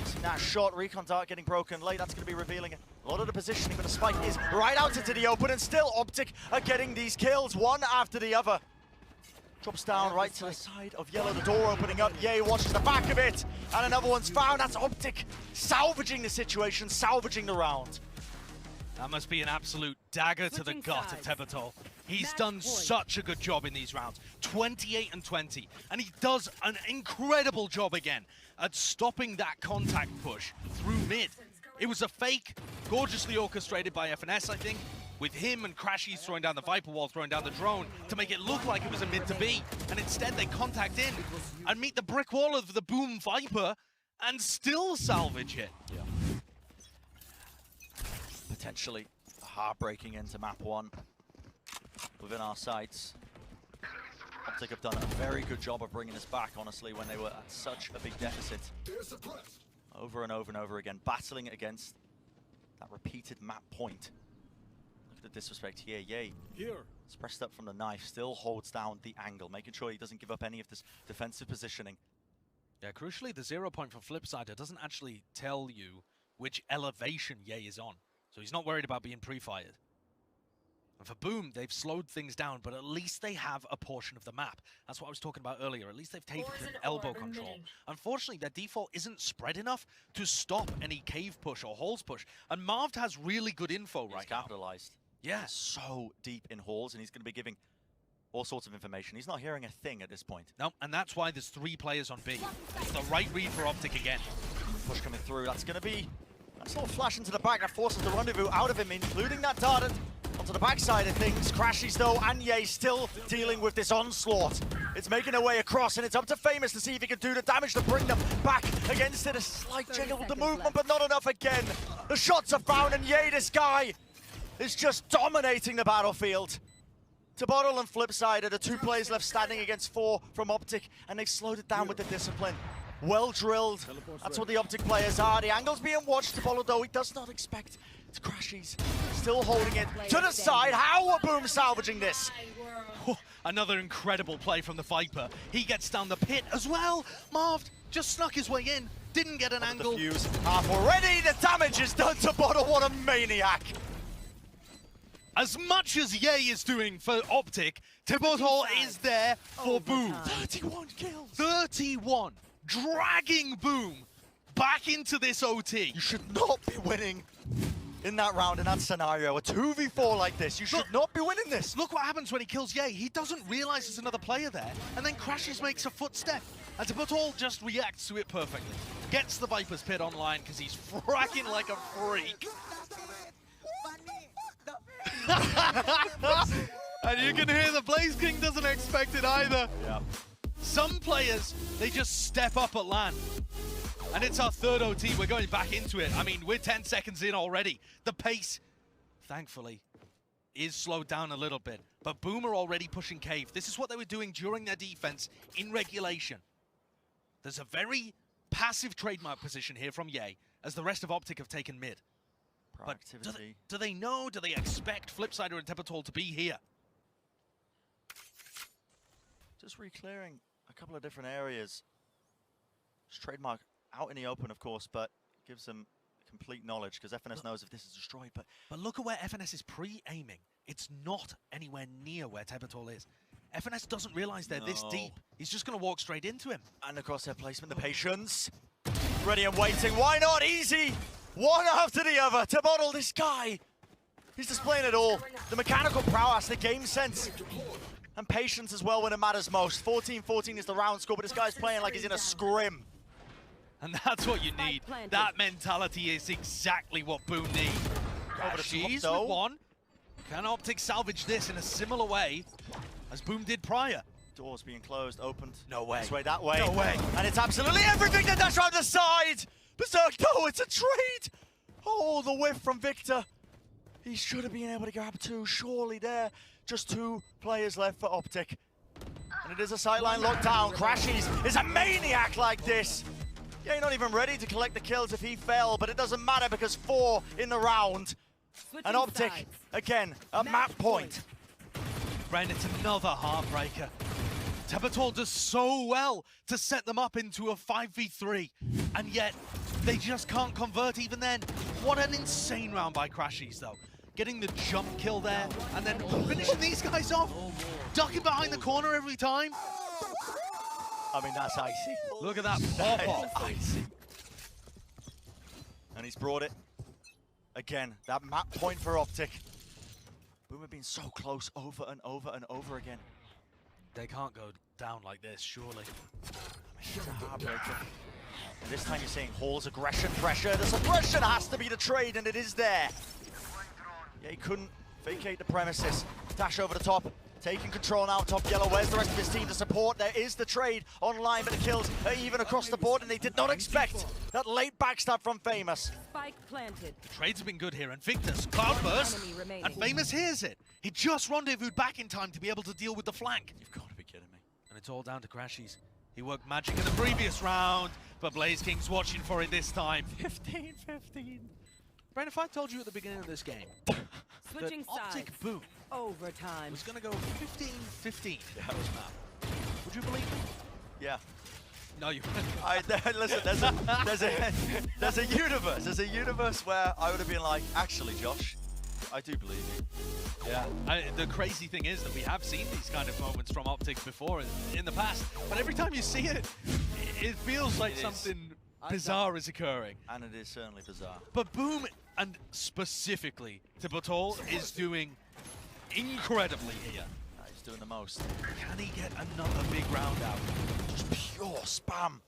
See that shot, recon dart getting broken late, that's going to be revealing a lot of the positioning, but the spike is right out into the open, and still OpTic are getting these kills, one after the other. Drops down right to the side of yellow, the door opening up. Ye watches the back of it, and another one's found. That's OpTic salvaging the situation, salvaging the round. That must be an absolute dagger to the gut of Tebatol. He's done such a good job in these rounds. 28 and 20, and he does an incredible job again at stopping that contact push through mid. It was a fake, gorgeously orchestrated by FNS, I think, with him and Crashies throwing down the Viper wall, throwing down the drone to make it look like it was a mid to B. And instead they contact in and meet the brick wall of the Boom Viper and still salvage it. Yeah. Potentially a heartbreaking into map 1. within our sights. OpTic have done a very good job of bringing us back, honestly, when they were at such a big deficit. Over and over and over again, battling against that repeated map point. Look at the disrespect here. Yay. It's pressed up from the knife, still holds down the angle, making sure he doesn't give up any of this defensive positioning. Yeah, crucially, the 0 point for Flipside doesn't actually tell you which elevation Ye is on. So he's not worried about being pre-fired. And for Boom, they've slowed things down, but at least they have a portion of the map. That's what I was talking about earlier. At least they've taken elbow control. Unfortunately, their default isn't spread enough to stop any cave push or halls push. And Marvd has really good info right now. Capitalized. Yeah. He's so deep in halls, and he's going to be giving all sorts of information. He's not hearing a thing at this point. No, and that's wwhy there's 3 players on B. It's the right read for OpTic again. Push coming through. That's going to be a little flash into the back that forces the rendezvous out of him, including that dart onto the backside of things. Crashies though, and Ye still dealing with this onslaught. It's making their way across, and it's up to Famous to see if he can do the damage to bring them back against it. A slight jiggle with the movement, but not enough again. The shots are found, and Ye, this guy, is just dominating the battlefield. Tabottle and Flipside are the 2 players left standing against 4 from OpTic, and they've slowed it down with the discipline. Well drilled. That's what the OpTic players are. The angle's being watched. Tabottle, though, he does not expect to crash. He's still holding it to the side. How are Boom salvaging this? Oh, another incredible play from the Viper. He gets down the pit as well. Marvd just snuck his way in. Didn't get an angle. The fuse half already. The damage is done to Tabottle. What a maniac. As much as Ye is doing for OpTic, Tabottle is there for Boom. 31 kills. 31. Dragging Boom back into this OT. You should not be winning in that round, in that scenario. A 2v4 like this, you should not be winning this. Look what happens when he kills Ye. He doesn't realize there's another player there, and then Crashes makes a footstep. And Tabottle just reacts to it perfectly. Gets the Viper's pit online because he's fracking like a freak. And you can hear the Blaze King doesn't expect it either. Yeah. Some players, they just step up at LAN. And it's our 3rd OT. We're going back into it. I mean, we're 10 seconds in already. The pace, thankfully, is slowed down a little bit. But Boom are already pushing cave. This is what they were doing during their defense in regulation. There's a very passive trademark position here from Ye, as the rest of OpTic have taken mid. But do they know, do they expect Flipside and Tabottle to be here? Just re-clearing a couple of different areas. Just trademark out in the open, of course, but gives them complete knowledge, because FNS knows if this is destroyed. But look at where FNS is pre-aiming. It's not anywhere near where Tabottle is. FNS doesn't realize they're this deep. He's just going to walk straight into him. And across their placement, the patience. Ready and waiting. Why not? Easy. One after the other. Tabottle, this guy, he's displaying it all. The mechanical prowess, the game sense, and patience as well when it matters most. 14-14 is the round score, but this guy's playing like he's in a scrim. And that's what you need. That mentality is exactly what Boom need. She's with 1. Can OpTic salvage this in a similar way as Boom did prior? Doors being closed, opened. No way. This way, that way. No way. And it's absolutely everything to dash around the side. Berserk, no, it's a trade. Oh, the whiff from Victor. He should have been able to grab 2, surely there. Just 2 players left for OpTic. And it is a sideline lockdown. Crashies is a maniac like this. Yeah, you're not even ready to collect the kills if he fell, but it doesn't matter because 4 in the round. And OpTic, again, a map point. Ren, it's another heartbreaker. Tabottle does so well to set them up into a 5v3, and yet they just can't convert even then. What an insane round by Crashies, though. Getting the jump kill there, and then finishing these guys off. Ducking behind the corner every time. I mean, that's icy. Look at that pop-off. Icy. And he's brought it. Again, that map point for OpTic. Boom have been so close over and over and over again. They can't go down like this, surely. I mean, it's a heartbreaker. And this time you're seeing Hall's aggression pressure. The suppression has to be the trade, and it is there. Yeah, he couldn't vacate the premises. Dash over the top. Taking control now, top yellow. Where's the rest of his team to support? There is the trade online, but the kills are even across the board, and they did not expect that late backstab from Famous. Spike planted. The trades have been good here, and Victor's Cloudburst, and Famous hears it. He just rendezvoused back in time to be able to deal with the flank. You've got to be kidding me. And it's all down to Crashies. He worked magic in the previous round, but Blaze King's watching for it this time. 15-15. Brandon, if I told you at the beginning of this game Switching that sides. OpTic Boom Overtime. was going to go 15-15 yeah, this map, would you believe me? Yeah. No, you Listen, there's a universe where I would have been like, actually, Josh, I do believe you. Yeah. The crazy thing is that we have seen these kind of moments from OpTic before in the past, but every time you see it, it feels like something bizarre is occurring. And it is certainly bizarre. But Boom, and specifically Tibotal, is doing incredibly here. He's doing the most. Can he get another big round out? Just pure spam.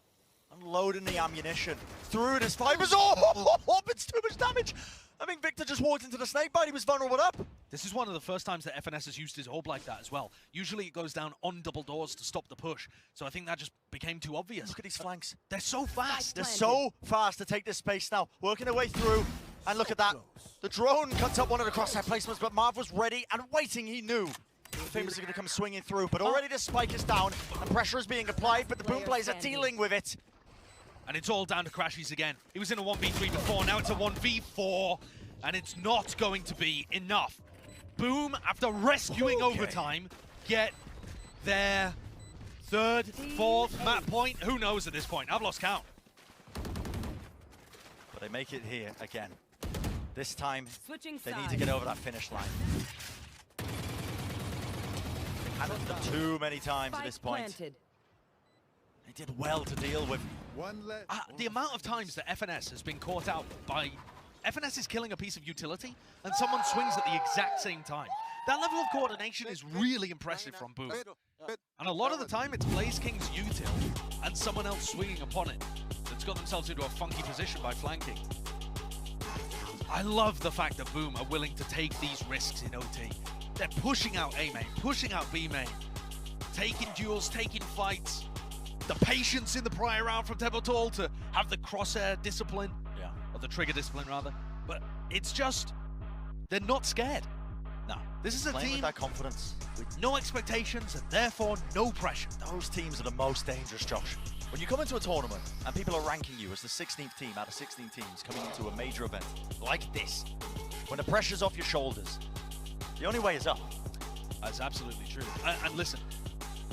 Unloading the ammunition. Through his fibers. Oh, it's too much damage. I think Victor just walked into the snake bite. He was vulnerable up. This is one of the first times that FNS has used his orb like that as well. Usually it goes down on double doors to stop the push. So I think that just became too obvious. Look at these flanks. They're so fast. They're so fast to take this space now. Working their way through. And look at that. The drone cuts up one of the crosshair placements, but Marv was ready and waiting. He knew the Famous are going to come swinging through. But already the spike is down and pressure is being applied, but the Boom players are dealing with it. And it's all down to Crashies again. He was in a 1v3 before, now it's a 1v4. And it's not going to be enough. Boom, after rescuing overtime, get their third, fourth map point. Who knows at this point? I've lost count. But they make it here again. This time, Switching they need sides. to get over that finish line. They hadn't done too many times at this point. Planted. They did well to deal with. The amount of times that FNS has been caught out by... FNS is killing a piece of utility, and someone swings at the exact same time. That level of coordination is really impressive from Boom. And a lot of the time, it's Blaze King's util and someone else swinging upon it that's got themselves into a funky position by flanking. I love the fact that Boom are willing to take these risks in OT. They're pushing out A main, pushing out B main, taking duels, taking fights. The patience in the prior round from Tibotal to have the crosshair discipline. Or the trigger discipline, rather. But it's just, they're not scared. No. This is a Playing team with that confidence. with no expectations and therefore no pressure. Those teams are the most dangerous, Josh. When you come into a tournament and people are ranking you as the 16th team out of 16 teams coming into a major event like this, when the pressure's off your shoulders, the only way is up. That's absolutely true. And listen,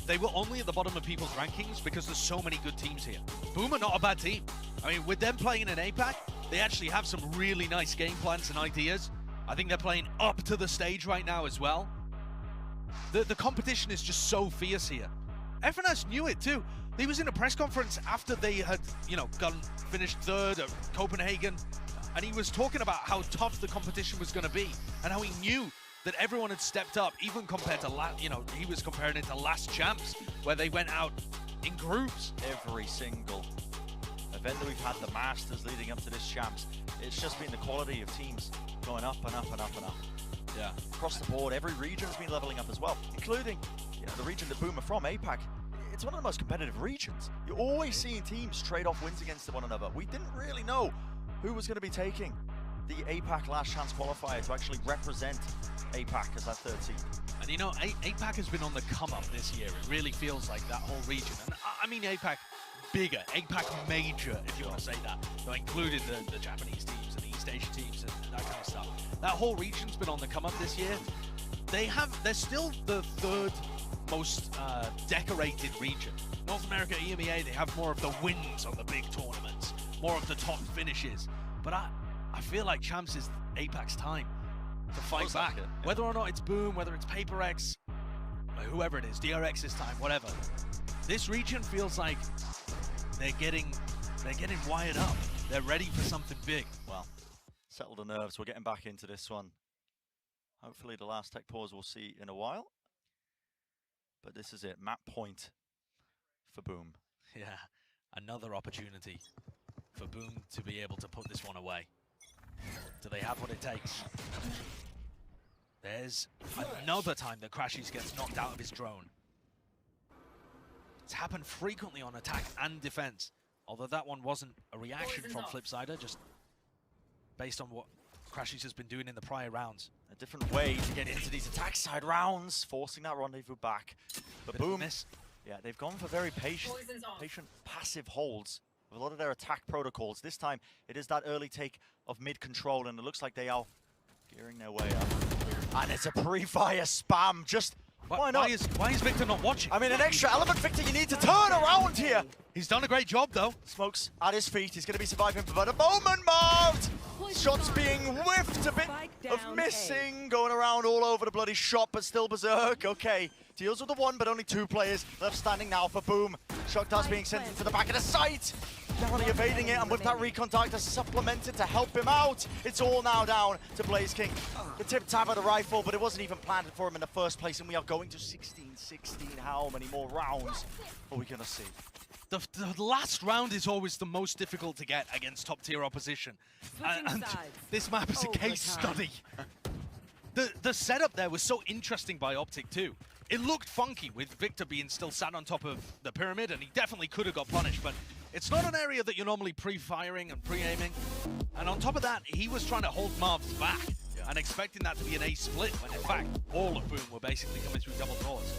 they were only at the bottom of people's rankings because there's so many good teams here. Boom are not a bad team. I mean, with them playing in APAC, they actually have some really nice game plans and ideas. I think they're playing up to the stage right now as well. The competition is just so fierce here. FNS knew it too. He was in a press conference after they had, finished third at Copenhagen, and he was talking about how tough the competition was going to be and how he knew that everyone had stepped up, even compared to, he was comparing it to Last Chance, where they went out in groups. Every single event that we've had, the Masters leading up to this Champs, it's just been the quality of teams going up and up and up and up. Yeah. Across the board, every region has been leveling up as well, including the region that Boom are from, APAC. It's one of the most competitive regions. You're always seeing teams trade off wins against one another. We didn't really know who was going to be taking the APAC Last Chance Qualifier to actually represent APAC as that third team. And APAC has been on the come up this year. It really feels like that whole region. And I mean APAC bigger, APAC major, if you want to say that. So including the Japanese teams and the East Asia teams and that kind of stuff. That whole region's been on the come up this year. They're still the third most decorated region. North America, EMEA, they have more of the wins on the big tournaments, more of the top finishes. But I feel like Champs is APAC's time to fight back. Whether or not it's Boom, whether it's PaperX, whoever it is, DRX this time, whatever. This region feels like they're getting wired up. They're ready for something big. Well, settle the nerves. We're getting back into this one. Hopefully the last tech pause we'll see in a while. But this is it. Map point for Boom. Yeah, another opportunity for Boom to be able to put this one away. Do they have what it takes? There's another time that Crashies gets knocked out of his drone. It's happened frequently on attack and defense, although that one wasn't a reaction from Flipsider, just based on what Crashies has been doing in the prior rounds. A different way to get into these attack side rounds, forcing that rendezvous back. But Boom, yeah, they've gone for very patient, passive holds with a lot of their attack protocols. This time, it is that early take of mid control, and it looks like they are gearing their way up. And it's a pre-fire spam, just why not? Why is Victor not watching? I mean, an extra element, Victor, you need to turn around here. He's done a great job, though. Smokes at his feet, he's going to be surviving for a moment, marked! Shots being whiffed, a bit of missing, going around all over the bloody shop, but still Berserk. Okay, deals with the one, but only 2 players left standing now for Boom. Shock dart being sent into the back of the site. Narrowly evading it, and with that recon dart supplemented to help him out, it's all now down to Blaze King. The tip tab of the rifle, but it wasn't even planned for him in the first place, and we are going to 16-16. How many more rounds are we going to see? The last round is always the most difficult to get against top-tier opposition. And this map is a case study. The setup there was so interesting by OpTic too. It looked funky with Victor being still sat on top of the pyramid, and he definitely could have got punished, but it's not an area that you're normally pre-firing and pre-aiming. And on top of that, he was trying to hold Marv's back and expecting that to be an A split, when in fact, all of Boom were basically coming through double doors.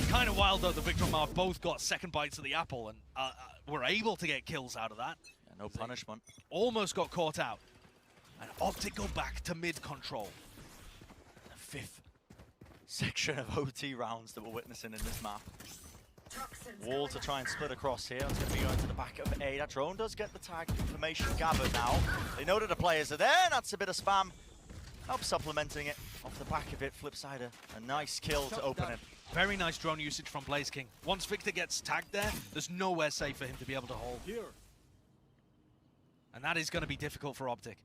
Kind of wild though, that Victor and Marv both got second bites of the apple and were able to get kills out of that. Yeah, no punishment. Almost got caught out. And OpTic go back to mid control. The 5th section of OT rounds that we're witnessing in this map. Wall to try and split across here. It's going to be going to the back of A. That drone does get the tag information gathered now. They know that the players are there. That's a bit of spam. Help supplementing it. Off the back of it, flip side a nice kill to open it. Very nice drone usage from Blaze King. Once Victor gets tagged there, there's nowhere safe for him to be able to hold. And that is going to be difficult for OpTic.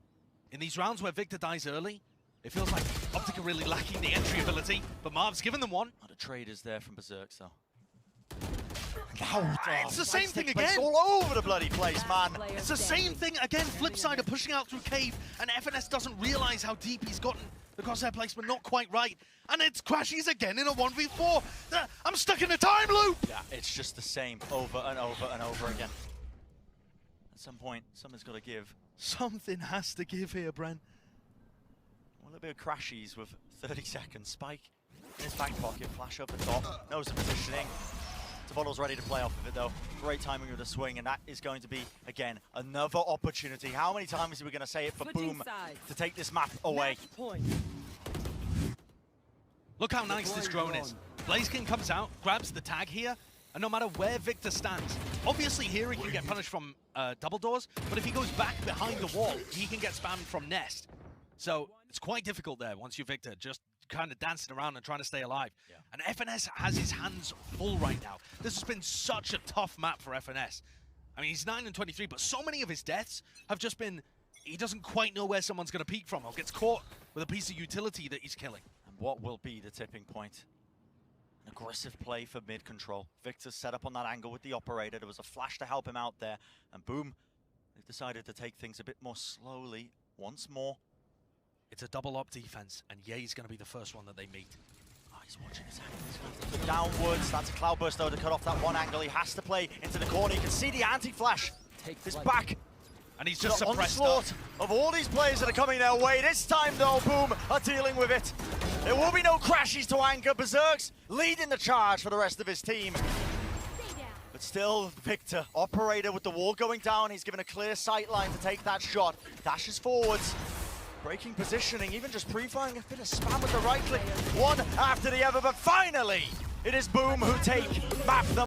In these rounds where Victor dies early, it feels like OpTic are really lacking the entry ability, but Marv's given them one. Not a trade is there from Berserk, though. It's the same thing again. All over the bloody place, man. It's the same thing again. Flipside are pushing out through cave, and FNS doesn't realize how deep he's gotten. The crosshair placement not quite right, and it's Crashies again in a 1v4. I'm stuck in a time loop. Yeah, it's just the same over and over and over again. At some point, something's got to give. Something has to give here, Bren. Well, a little bit of Crashies with 30 seconds. Spike in his back pocket, flash up the top, knows the positioning. Tavalo's ready to play off of it though. Great timing with the swing, and that is going to be, again, another opportunity. How many times are we going to say it for Boom to take this map away? Look how nice this drone is. Blaze King comes out, grabs the tag here, and no matter where Victor stands, obviously here he can get punished from double doors, but if he goes back behind the wall, he can get spammed from nest. So it's quite difficult there once you're Victor, just kind of dancing around and trying to stay alive. Yeah. And FNS has his hands full right now. This has been such a tough map for FNS. I mean, he's 9-23, but so many of his deaths have just been, he doesn't quite know where someone's going to peek from or gets caught with a piece of utility that he's killing. And what will be the tipping point? An aggressive play for mid control. Victor's set up on that angle with the operator. There was a flash to help him out there. And Boom, they've decided to take things a bit more slowly once more. It's a double up defense, and Ye's going to be the first one that they meet. Oh, he's watching his angle. Downwards, that's a cloudburst though to cut off that one angle. He has to play into the corner. You can see the anti-flash. His back. And he's just suppressed onslaught of all these players that are coming their way. This time though, Boom are dealing with it. There will be no Crashies to anchor. Berserk's leading the charge for the rest of his team. But still, Victor, operator with the wall going down. He's given a clear sight line to take that shot. Dashes forwards. Breaking positioning, even just pre-firing a bit of spam with the right click. One after the other, but finally, it is Boom who take map the